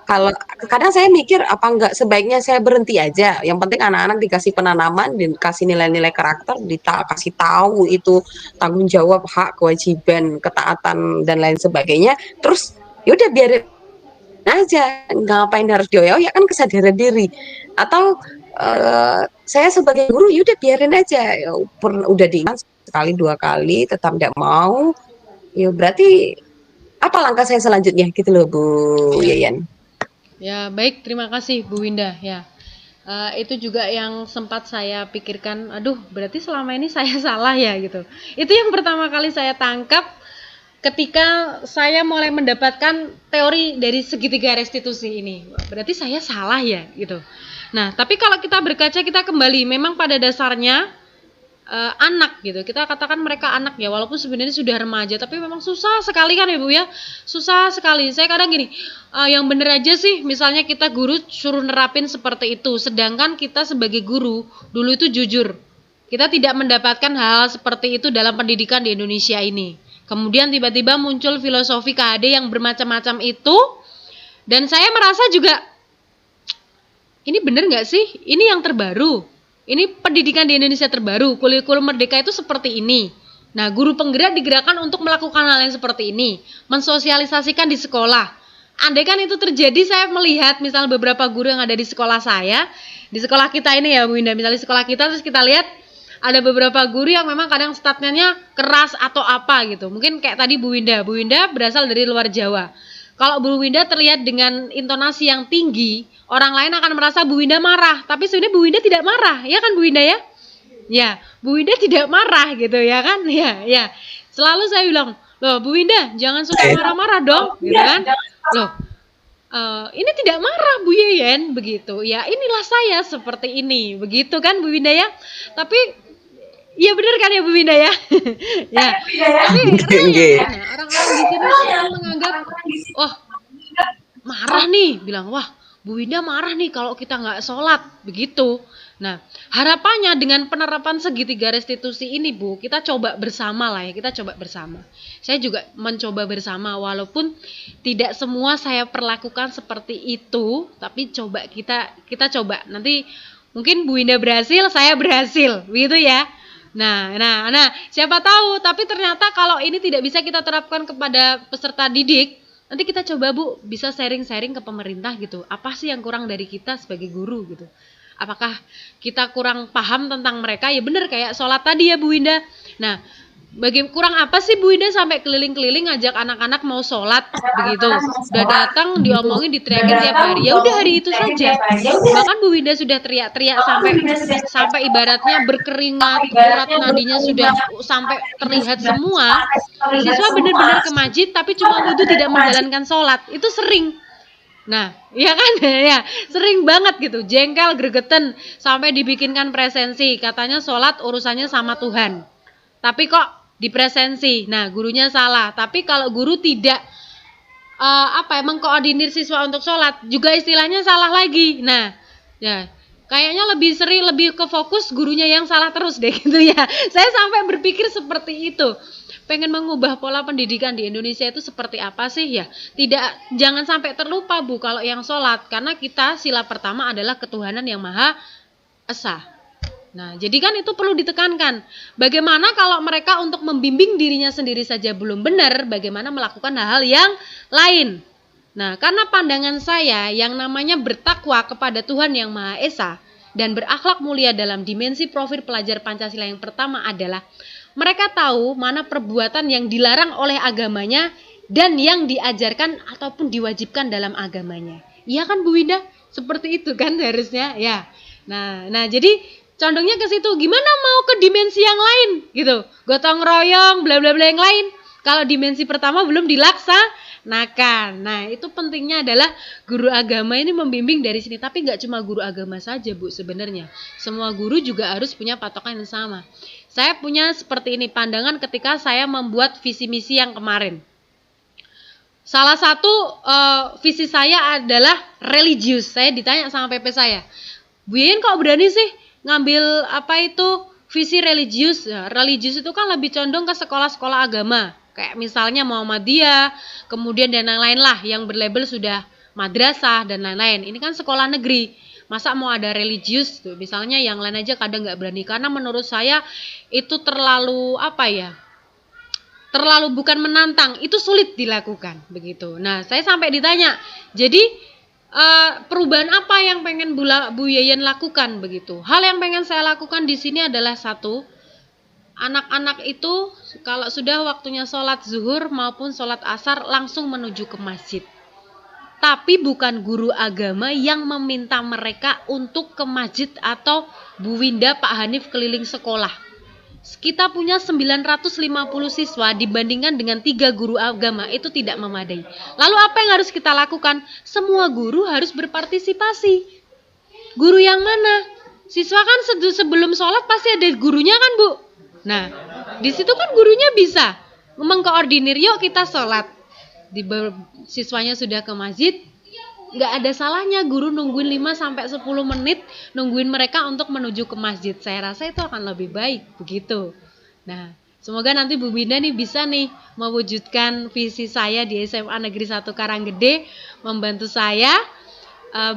Kalau kadang saya mikir apa enggak sebaiknya saya berhenti aja. Yang penting anak-anak dikasih penanaman, dikasih nilai-nilai karakter, dikasih tahu itu tanggung jawab, hak, kewajiban, ketaatan dan lain sebagainya. Terus yaudah biarin aja, ngapain harus dioyo, ya kan kesadaran diri. Atau saya sebagai guru yaudah biarin aja, ya, udah diingat sekali 2 kali tetap tidak mau, ya berarti apa langkah saya selanjutnya gitu loh Bu Yayan.
Ya baik, terima kasih Bu Winda ya. Itu juga yang sempat saya pikirkan, aduh berarti selama ini saya salah ya gitu. Itu yang pertama kali saya tangkap ketika saya mulai mendapatkan teori dari segitiga restitusi ini. Berarti saya salah ya gitu. Nah, tapi kalau kita berkaca, kita kembali, memang pada dasarnya anak gitu. Kita katakan mereka anak ya, walaupun sebenarnya sudah remaja, tapi memang susah sekali kan ya Bu ya, susah sekali. Saya kadang gini, yang bener aja sih, misalnya kita guru suruh nerapin seperti itu, sedangkan kita sebagai guru dulu itu jujur, kita tidak mendapatkan hal seperti itu dalam pendidikan di Indonesia ini. Kemudian tiba-tiba muncul filosofi KHD yang bermacam-macam itu, dan saya merasa juga, ini bener nggak sih? Ini yang terbaru. Ini pendidikan di Indonesia terbaru. Kurikulum Merdeka itu seperti ini. Nah, guru penggerak digerakkan untuk melakukan hal yang seperti ini. Mensosialisasikan di sekolah. Andai kan itu terjadi, saya melihat misal beberapa guru yang ada di sekolah saya, di sekolah kita ini ya Bu Indah, misalnya di sekolah kita, terus kita lihat ada beberapa guru yang memang kadang statementnya keras atau apa gitu. Mungkin kayak tadi Bu Winda berasal dari luar Jawa. Kalau Bu Winda terlihat dengan intonasi yang tinggi, orang lain akan merasa Bu Winda marah. Tapi sebenarnya Bu Winda tidak marah, ya kan Bu Winda ya? Ya, Bu Winda tidak marah gitu ya kan? Ya. Selalu saya bilang, loh Bu Winda jangan suka marah-marah dong, gitu kan? Loh, ini tidak marah Bu Yeyen, begitu. Ya inilah saya seperti ini, begitu kan Bu Winda ya? Tapi iya benar kan ya Bu Winda ya? Ya. Tapi orang-orang di sini menganggap, wah marah nih, bilang wah Bu Winda marah nih kalau kita nggak sholat, begitu. Nah harapannya dengan penerapan segitiga restitusi ini Bu, kita coba bersama lah ya, kita coba bersama. Saya juga mencoba bersama, walaupun tidak semua saya perlakukan seperti itu, tapi coba kita coba. Nanti mungkin Bu Winda berhasil, saya berhasil, begitu ya. Nah, siapa tahu, tapi ternyata kalau ini tidak bisa kita terapkan kepada peserta didik, nanti kita coba Bu, bisa sharing-sharing ke pemerintah gitu. Apa sih yang kurang dari kita sebagai guru gitu? Apakah kita kurang paham tentang mereka? Ya benar kayak sholat tadi ya Bu Winda. Nah, kurang apa sih Bu Winda sampai keliling-keliling ngajak anak-anak mau sholat begitu? Udah datang diomongin, diteriakin tiap hari. Ya udah hari itu saja. Bahkan Bu Winda sudah teriak-teriak sampai ibaratnya berkeringat, urat nadinya sudah sampai terlihat semua. Siswa benar-benar ke masjid tapi cuma wudhu tidak menjalankan sholat. Itu sering. Nah, ya kan ya, sering banget gitu, jengkel, gregeten, sampai dibikinkan presensi. Katanya sholat urusannya sama Tuhan. Tapi kok dipresensi, nah gurunya salah. Tapi kalau guru tidak mengkoordinir siswa untuk sholat, juga istilahnya salah lagi. Nah, ya kayaknya lebih ke fokus gurunya yang salah terus deh gitu ya. Saya sampai berpikir seperti itu. Pengen mengubah pola pendidikan di Indonesia itu seperti apa sih ya? Jangan sampai terlupa Bu kalau yang sholat, karena kita sila pertama adalah ketuhanan yang Maha Esa. Nah, jadi kan itu perlu ditekankan. Bagaimana kalau mereka untuk membimbing dirinya sendiri saja belum benar, bagaimana melakukan hal-hal yang lain? Nah, karena pandangan saya yang namanya bertakwa kepada Tuhan yang Maha Esa dan berakhlak mulia dalam dimensi profil pelajar Pancasila yang pertama adalah mereka tahu mana perbuatan yang dilarang oleh agamanya dan yang diajarkan ataupun diwajibkan dalam agamanya. Iya kan Bu Winda? Seperti itu kan harusnya ya. Nah jadi condongnya ke situ. Gimana mau ke dimensi yang lain gitu? Gotong royong, bla bla bla yang lain. Kalau dimensi pertama belum dilaksanakan. Nah, itu pentingnya adalah guru agama ini membimbing dari sini. Tapi nggak cuma guru agama saja Bu sebenarnya. Semua guru juga harus punya patokan yang sama. Saya punya seperti ini pandangan ketika saya membuat visi misi yang kemarin. Salah satu visi saya adalah religius. Saya ditanya sama PP saya, Bu Yeyen kok berani sih ngambil visi religius? Nah, religius itu kan lebih condong ke sekolah-sekolah agama. Kayak misalnya Muhammadiyah, kemudian dan lain-lain lah yang berlabel sudah madrasah dan lain-lain. Ini kan sekolah negeri. Masa mau ada religius tuh, misalnya yang lain aja kadang nggak berani, karena menurut saya itu terlalu terlalu bukan menantang, itu sulit dilakukan begitu. Nah, saya sampai ditanya, jadi perubahan apa yang pengen Bu Yeyen lakukan begitu? Hal yang pengen saya lakukan di sini adalah satu, anak-anak itu kalau sudah waktunya sholat zuhur maupun sholat asar langsung menuju ke masjid. Tapi bukan guru agama yang meminta mereka untuk ke masjid atau Bu Winda, Pak Hanif keliling sekolah. Kita punya 950 siswa dibandingkan dengan 3 guru agama, itu tidak memadai. Lalu apa yang harus kita lakukan? Semua guru harus berpartisipasi. Guru yang mana? Siswa kan sebelum sholat pasti ada gurunya kan, Bu? Nah, di situ kan gurunya bisa mengkoordinir, yuk kita sholat. Siswanya sudah ke masjid, nggak ada salahnya guru nungguin 5-10 menit, nungguin mereka untuk menuju ke masjid. Saya rasa itu akan lebih baik, begitu. Nah, semoga nanti Bu Binda nih bisa nih mewujudkan visi saya di SMA Negeri 1 Karanggede, membantu saya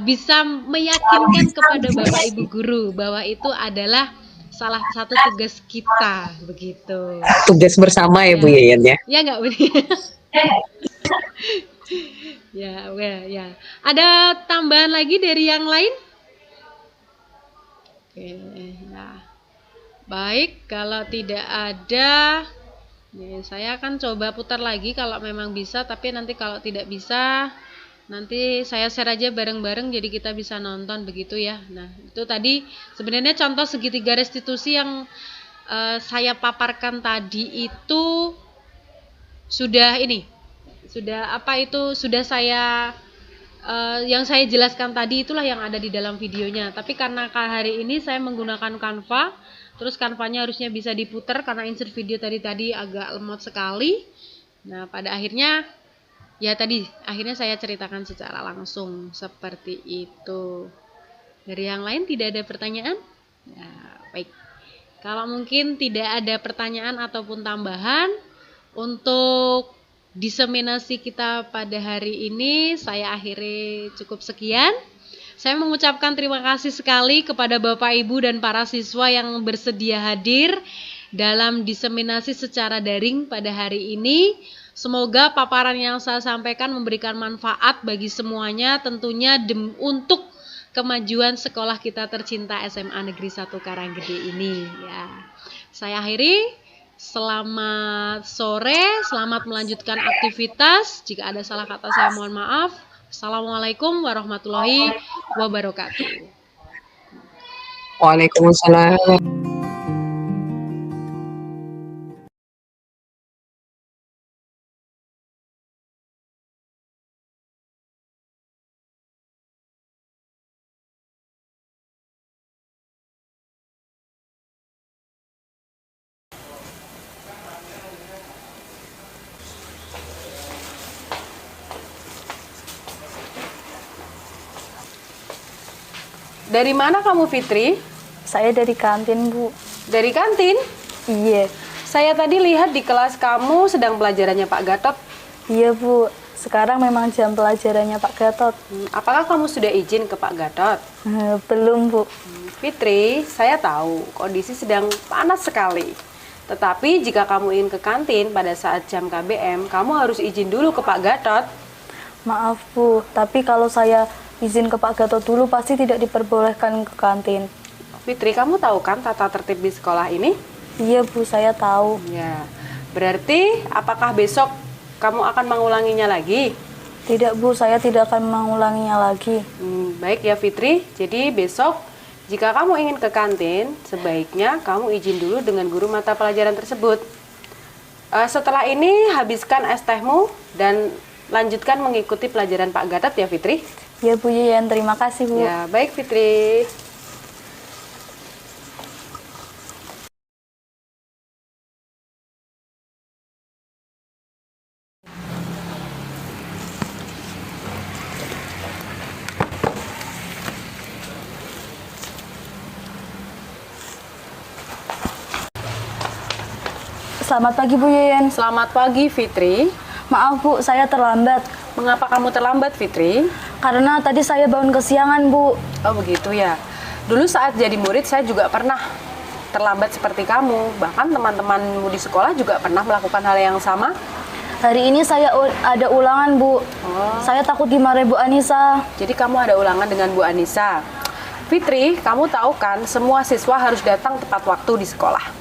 bisa meyakinkan kepada Bapak Ibu guru bahwa itu adalah salah satu tugas kita, begitu.
Tugas bersama ya, Bu Yayan ya.
Ya nggak Bu? Ya. Ada tambahan lagi dari yang lain? Oke, ya. Baik, kalau tidak ada, ya, saya akan coba putar lagi kalau memang bisa. Tapi nanti kalau tidak bisa, nanti saya share aja bareng-bareng jadi kita bisa nonton, begitu ya. Nah, itu tadi sebenarnya contoh segitiga restitusi yang saya paparkan tadi itu sudah saya yang saya jelaskan tadi itulah yang ada di dalam videonya. Tapi karena hari ini saya menggunakan Canva, terus Canvanya harusnya bisa diputar karena insert video tadi agak lemot sekali. Nah, pada akhirnya akhirnya saya ceritakan secara langsung seperti itu. Dari yang lain tidak ada pertanyaan? Ya, baik. Kalau mungkin tidak ada pertanyaan ataupun tambahan untuk diseminasi kita pada hari ini, saya akhiri cukup sekian. Saya mengucapkan terima kasih sekali kepada Bapak Ibu dan para siswa yang bersedia hadir dalam diseminasi secara daring pada hari ini. Semoga paparan yang saya sampaikan memberikan manfaat bagi semuanya, tentunya untuk kemajuan sekolah kita tercinta SMA Negeri 1 Karanggede ini ya. Saya akhiri. Selamat sore, selamat melanjutkan aktivitas. Jika ada salah kata saya mohon maaf. Assalamualaikum warahmatullahi wabarakatuh.
Waalaikumsalam.
Dari mana kamu, Fitri?
Saya dari kantin, Bu.
Dari kantin?
Iya.
Saya tadi lihat di kelas kamu sedang pelajarannya Pak Gatot.
Iya, Bu. Sekarang memang jam pelajarannya Pak Gatot.
Apakah kamu sudah izin ke Pak Gatot?
Belum, Bu.
Fitri, saya tahu kondisi sedang panas sekali. Tetapi jika kamu ingin ke kantin pada saat jam KBM, kamu harus izin dulu ke Pak Gatot.
Maaf, Bu. Tapi kalau saya izin ke Pak Gatot dulu pasti tidak diperbolehkan ke kantin.
Fitri, kamu tahu kan tata tertib di sekolah ini?
Iya, Bu, saya tahu.
Ya, berarti apakah besok kamu akan mengulanginya lagi?
Tidak, Bu, saya tidak akan mengulanginya lagi.
Baik ya, Fitri. Jadi besok jika kamu ingin ke kantin, sebaiknya kamu izin dulu dengan guru mata pelajaran tersebut. Setelah ini habiskan es tehmu dan lanjutkan mengikuti pelajaran Pak Gatot ya, Fitri.
Ya, Bu Yayan, terima kasih, Bu.
Ya, baik Fitri.
Selamat pagi, Bu Yayan.
Selamat pagi, Fitri.
Maaf, Bu, saya terlambat.
Mengapa kamu terlambat, Fitri?
Karena tadi saya bangun kesiangan, Bu.
Oh, begitu ya. Dulu saat jadi murid saya juga pernah terlambat seperti kamu. Bahkan teman-temanmu di sekolah juga pernah melakukan hal yang sama.
Hari ini saya ada ulangan, Bu. Saya takut dimarahi Bu Anissa.
Jadi kamu ada ulangan dengan Bu Anissa. Fitri, kamu tahu kan semua siswa harus datang tepat waktu di sekolah.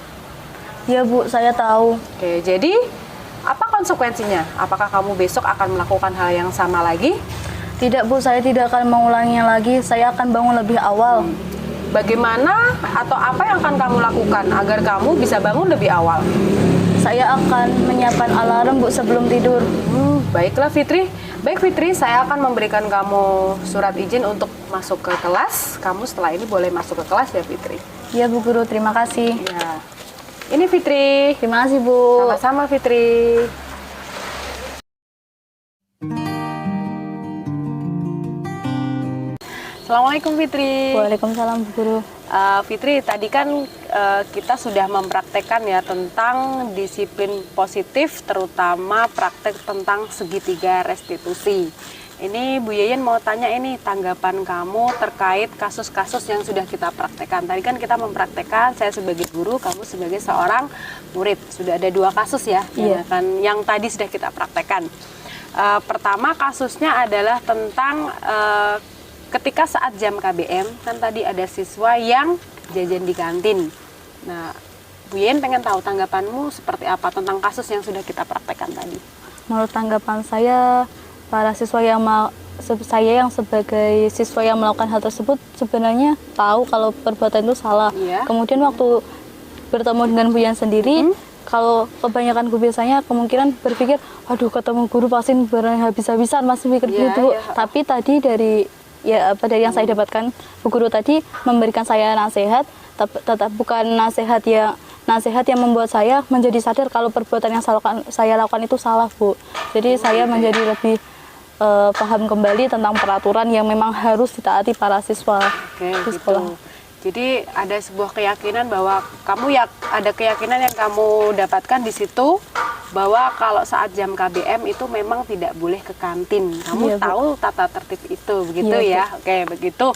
Ya, Bu, saya tahu.
Oke, jadi apa konsekuensinya? Apakah kamu besok akan melakukan hal yang sama lagi?
Tidak, Bu, saya tidak akan mengulanginya lagi. Saya akan bangun lebih awal.
Bagaimana atau apa yang akan kamu lakukan agar kamu bisa bangun lebih awal?
Saya akan menyiapkan alarm, Bu, sebelum tidur.
Baiklah, Fitri. Baik, Fitri, saya akan memberikan kamu surat izin untuk masuk ke kelas. Kamu setelah ini boleh masuk ke kelas ya, Fitri.
Iya Bu Guru, terima kasih.
Ya. Ini Fitri.
Terima kasih Bu.
Sama-sama Fitri. Assalamualaikum Fitri.
Waalaikumsalam Bu Guru.
Fitri, tadi kan kita sudah mempraktekkan ya tentang disiplin positif, terutama praktek tentang segitiga restitusi. Ini Bu Yeyen mau tanya ini tanggapan kamu terkait kasus-kasus yang sudah kita praktekkan. Tadi kan kita mempraktekkan, saya sebagai guru, kamu sebagai seorang murid. Sudah ada 2 kasus ya, yang tadi sudah kita praktekkan. Pertama kasusnya adalah tentang ketika saat jam KBM, kan tadi ada siswa yang jajan di kantin. Nah, Bu Yen pengen tahu tanggapanmu seperti apa tentang kasus yang sudah kita praktekkan tadi.
Menurut tanggapan saya, para siswa yang saya yang sebagai siswa yang melakukan hal tersebut sebenarnya tahu kalau perbuatan itu salah.
Iya.
Kemudian waktu bertemu dengan Bu Yen sendiri, kalau kebanyakan guru biasanya kemungkinan berpikir, waduh ketemu guru pasti habis-habisan, masih mikir gitu. Tapi tadi dari dari yang saya dapatkan, Bu Guru tadi memberikan saya nasihat, tetap bukan nasihat yang membuat saya menjadi sadar kalau perbuatan yang saya lakukan itu salah, Bu. Jadi saya menjadi lebih paham kembali tentang peraturan yang memang harus ditaati para siswa di sekolah.
Gitu. Jadi ada sebuah keyakinan bahwa ada keyakinan yang kamu dapatkan di situ bahwa kalau saat jam KBM itu memang tidak boleh ke kantin. Kamu tahu tata tertib itu, begitu ya? Oke, begitu.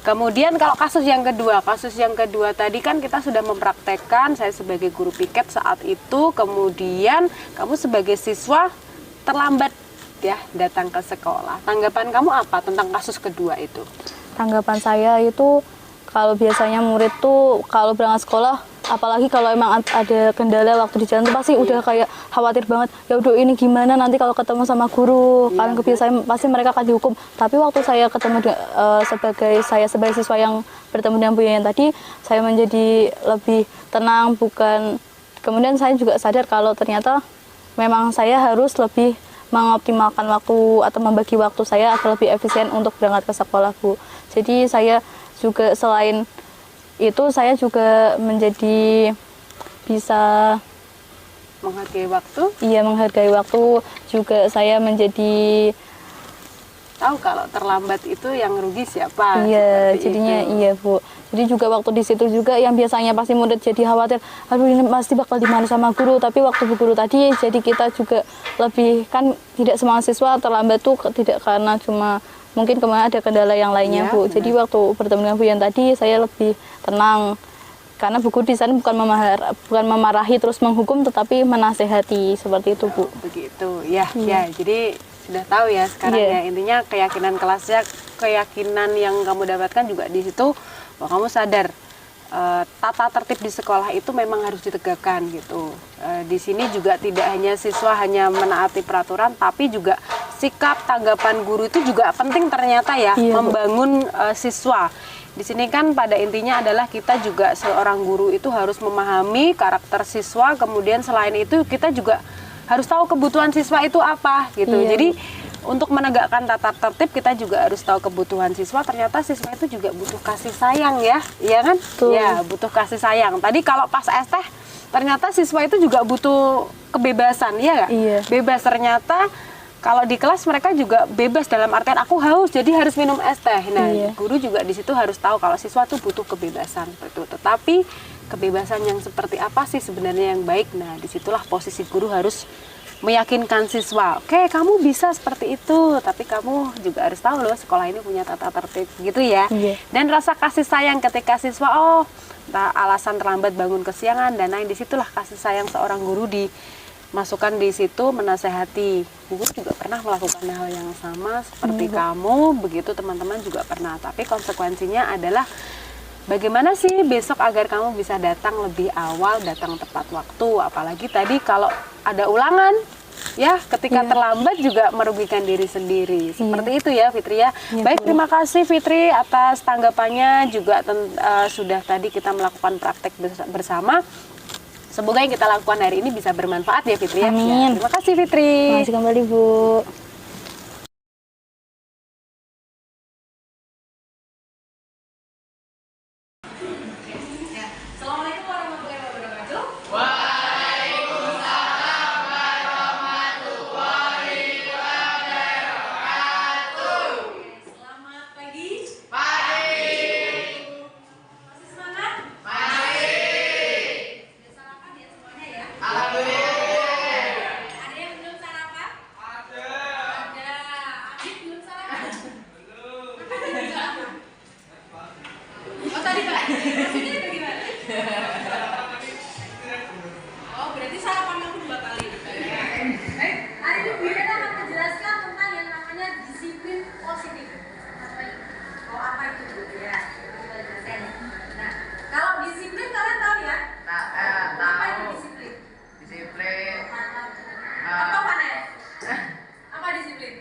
Kemudian kalau kasus yang kedua tadi kan kita sudah mempraktekkan, saya sebagai guru piket saat itu, kemudian kamu sebagai siswa terlambat ya datang ke sekolah. Tanggapan kamu apa tentang kasus kedua itu?
Tanggapan saya itu, kalau biasanya murid tuh kalau berangkat sekolah, apalagi kalau emang ada kendala waktu di jalan tuh pasti udah kayak khawatir banget. Ya udah ini gimana nanti kalau ketemu sama guru, kan kebiasaan pasti mereka akan dihukum. Tapi waktu saya ketemu sebagai siswa yang bertemu dengan Bu Yeyen tadi, saya menjadi lebih tenang, kemudian saya juga sadar kalau ternyata memang saya harus lebih mengoptimalkan waktu atau membagi waktu saya agar lebih efisien untuk berangkat ke sekolah, Bu. Jadi saya juga selain itu saya juga menjadi bisa
menghargai waktu.
Iya, menghargai waktu. Juga saya menjadi
tahu kalau terlambat itu yang rugi siapa.
Iya, jadinya itu. Iya, Bu. Jadi juga waktu di situ juga yang biasanya pasti murid jadi khawatir, aduh ini pasti bakal dimarahi sama guru. Tapi waktu Bu Guru tadi, jadi kita juga lebih, kan tidak semua siswa terlambat tuh tidak karena cuma mungkin kemarin ada kendala yang lainnya, Bu. Jadi waktu bertemu dengan Bu Yen tadi, saya lebih tenang. Karena Bu Guru di sana bukan memarahi terus menghukum, tetapi menasehati, seperti itu, Bu.
Begitu, ya. Jadi sudah tahu ya sekarang ya. Intinya keyakinan kelasnya, keyakinan yang kamu dapatkan juga di situ, bahwa kamu sadar tata tertib di sekolah itu memang harus ditegakkan gitu. Di sini juga tidak hanya siswa hanya menaati peraturan, tapi juga sikap tanggapan guru itu juga penting ternyata ya, membangun siswa. Di sini kan pada intinya adalah kita juga seorang guru itu harus memahami karakter siswa, kemudian selain itu kita juga harus tahu kebutuhan siswa itu apa gitu. Jadi untuk menegakkan tata tertib kita juga harus tahu kebutuhan siswa. Ternyata siswa itu juga butuh kasih sayang ya, iya kan? Ya, butuh kasih sayang. Tadi kalau pas teh ternyata siswa itu juga butuh kebebasan, ya nggak? Iya. Bebas ternyata. Kalau di kelas mereka juga bebas dalam artian aku haus jadi harus minum es teh. Nah, guru juga di situ harus tahu kalau siswa tuh butuh kebebasan. Betul. Tetapi kebebasan yang seperti apa sih sebenarnya yang baik? Nah, disitulah posisi guru harus meyakinkan siswa. Oke, kamu bisa seperti itu, tapi kamu juga harus tahu loh sekolah ini punya tata tertib, gitu ya. Dan rasa kasih sayang ketika siswa, alasan terlambat bangun kesiangan dan lain, disitulah kasih sayang seorang guru masukkan di situ, menasehati. Guru juga pernah melakukan hal yang sama seperti kamu, begitu teman-teman juga pernah. Tapi konsekuensinya adalah bagaimana sih besok agar kamu bisa datang lebih awal, datang tepat waktu. Apalagi tadi kalau ada ulangan, ya ketika terlambat juga merugikan diri sendiri. Seperti itu ya Fitri ya. Baik, terima kasih Fitri atas tanggapannya juga sudah tadi kita melakukan praktek bersama. Semoga yang kita lakukan hari ini bisa bermanfaat ya Fitri.
Amin.
Ya, terima kasih Fitri.
Terima kasih kembali Bu.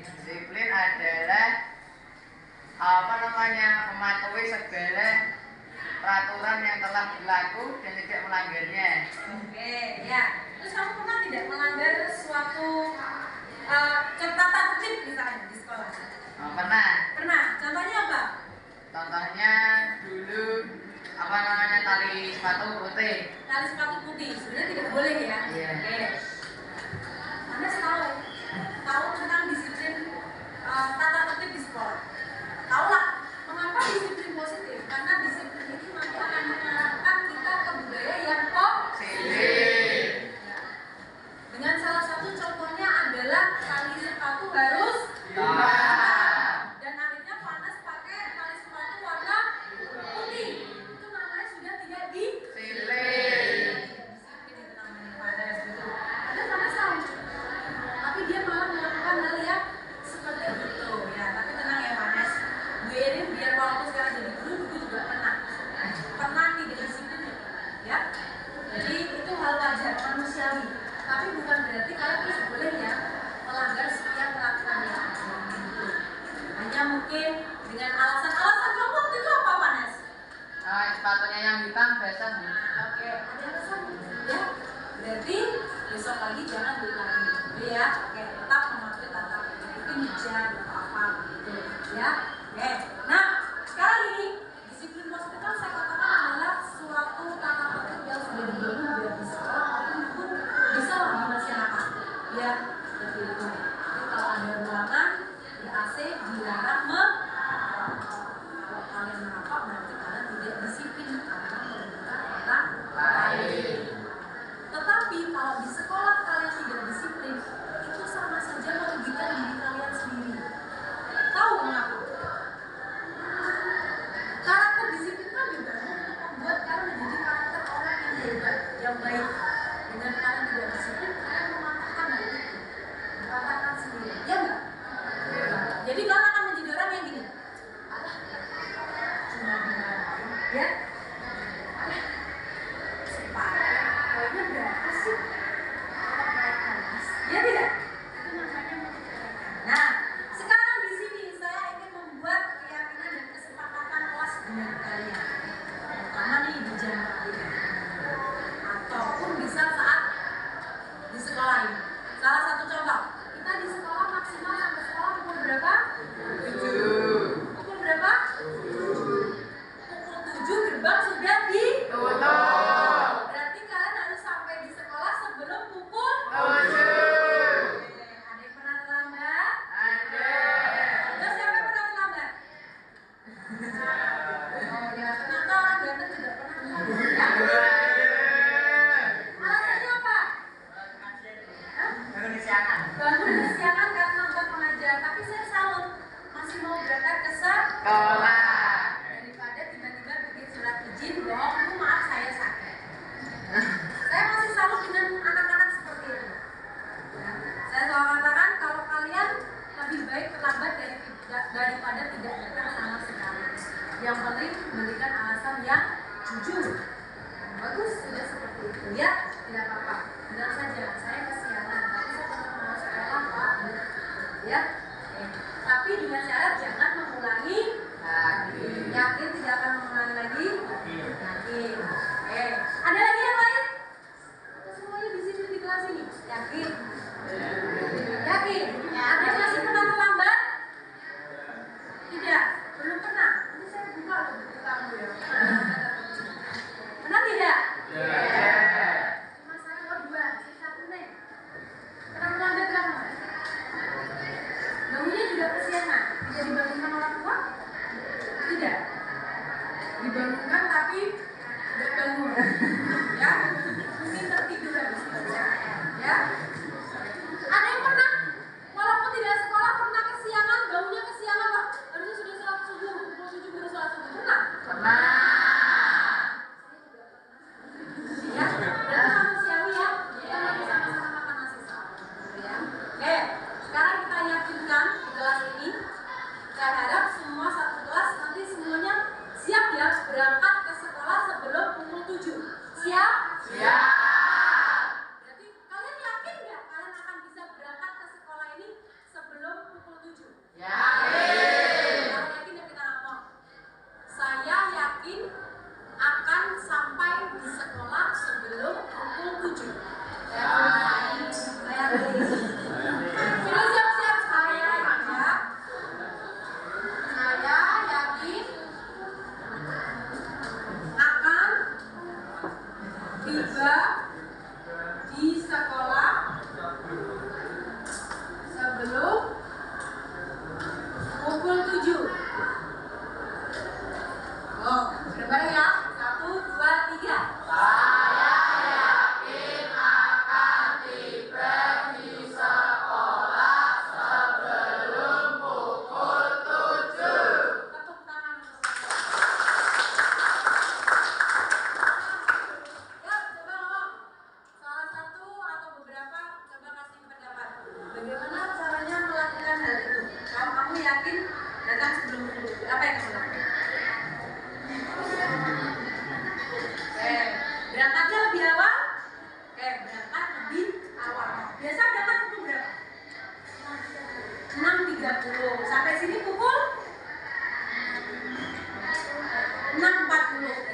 Disiplin adalah apa namanya, mematuhi segala peraturan yang telah berlaku dan tidak melanggarnya.
Oke, ya. Terus kamu pernah tidak melanggar suatu tata tertib misalnya di sekolah?
Oh, pernah.
Pernah. Contohnya apa?
Contohnya dulu apa namanya, tali sepatu putih.
Tali sepatu putih sebenarnya tidak boleh ya.
Iya.
Oke. Anda tahu tentang disiplin tata tertib di sekolah. Tahu lah mengapa disiplin positif? Karena disiplin ini nanti akan mengarahkan kita ke budaya yang positif. Ya. Dengan salah satu contohnya adalah tali sepatu harus dan akhirnya Panas pakai tali sepatu warna putih. Itu namanya sudah tidak disiplin. Itu namanya Panas gitu. Ada Panas tahu, tapi dia malah melakukan hal yang seperti itu ya. Tapi tenang ya Panas, Bu Erin biar walaupun sekarang jadi guru, dulu juga pernah tidak disiplin ya. Jadi itu hal wajar, manusiawi. Tapi bukan berarti kalian terus boleh ya melanggar setiap peraturan yang ada. Hanya mungkin dengan alasan kamu waktu itu apa Panas?
Sepatunya yang hitam basah.
Oke, ada alasan ya. Berarti besok lagi jangan beli lagi, ya. Oke, tetap mematuhi tata tertib, mungkin hujan atau apa gitu, ya. Oke, nah sekarang ini disiplin positif kan saya katakan adalah suatu tata tertib yang sudah dibangun biar di sekolah maupun bisa lah di masyarakat, ya. Seperti itu. Jadi kalau ada ruangan di AC dilarang kalau kalian merokok berarti kalian tidak disiplin karena merugikan orang lain. Tetapi kalau di sekolah kalian tidak disiplin, itu sama saja merugikan diri kalian sendiri. Tahu mengapa? Karakter disiplin kan dibangun untuk membuat kalian menjadi karakter orang yang hebat, yang baik. Dengan kalian tidak disiplin, kalian mematahkan hal itu, mematahkan sendiri, ya enggak? Jadi kalian akan menjadi orang yang gini. Alah, cuma dimarahin, ya? Alah, kayaknya berapa sih? Ya tidak? Itu namanya menyepelekan. Nah, sekarang di sini saya ingin membuat keyakinan dan kesepakatan kelas dengan kalian. Pertama nih di jam kuliah, ataupun bisa saat di sekolah ini. Salah satu contoh, kita di sekolah maksimal sampai sekolah pukul berapa? 7. Pukul berapa? 7 gerbang sudah ditutup. Berarti kalian harus sampai di sekolah sebelum pukul 7. Ada yang pernah terlambat? Ada. Terus siapa yang pernah terlambat? Oh ya, ternyata orang ganteng juga pernah terlambat. Alasannya apa? Bangun kesiangan karena nonton pengajian. Tapi saya salut, masih mau berangkat ke sekolah. Daripada tiba-tiba bikin surat izin, bohong, Bu maaf saya sakit. Saya masih salut dengan anak-anak seperti itu. Ya, saya selalu katakan kalau kalian lebih baik terlambat daripada tidak datang sama sekali. Yang penting memberikan alasan yang jujur. Bagus, sudah seperti itu ya, tidak apa-apa. Bilang saja, saya kesiangan, tapi saya tetap mau sekolah Pak. Ya, tapi dengan syarat jangan mengulangi lagi. Yakin tidak akan mengulangi lagi? Yakin. Ada lagi yang lain? Atau semuanya di sini di kelas ini? Yakin? Yakin? Ada yang masih pernah terlambat? Tidak? Belum pernah? Ini saya buka loh buku kamu ya. Pernah tidak? Cuma saya berdua, saya satu nih. Pernah terlambat berapa? Bangunnya juga kesiangan. Tidak dibangunkan orang tua? Tidak. Dibangunkan tapi tidak bangun. Ya, mungkin tertidur habis itu. Ya. Ada yang pernah? Walaupun tidak sekolah pernah kesiangan, bangunnya kesiangan Pak. Harusnya sudah sholat subuh, pukul 7 baru sholat subuh. Pernah? Pernah. Ya, berarti manusiawi ya. Kita lagi sama-sama makan nasi sama. Ya. Oke, sekarang kita yakinkan di kelas ini. Saya harap semua satu kelas nanti semuanya siap ya berangkat ke sekolah sebelum pukul 7. Siap? Siap. 6.30. Sampai sini pukul 6.40.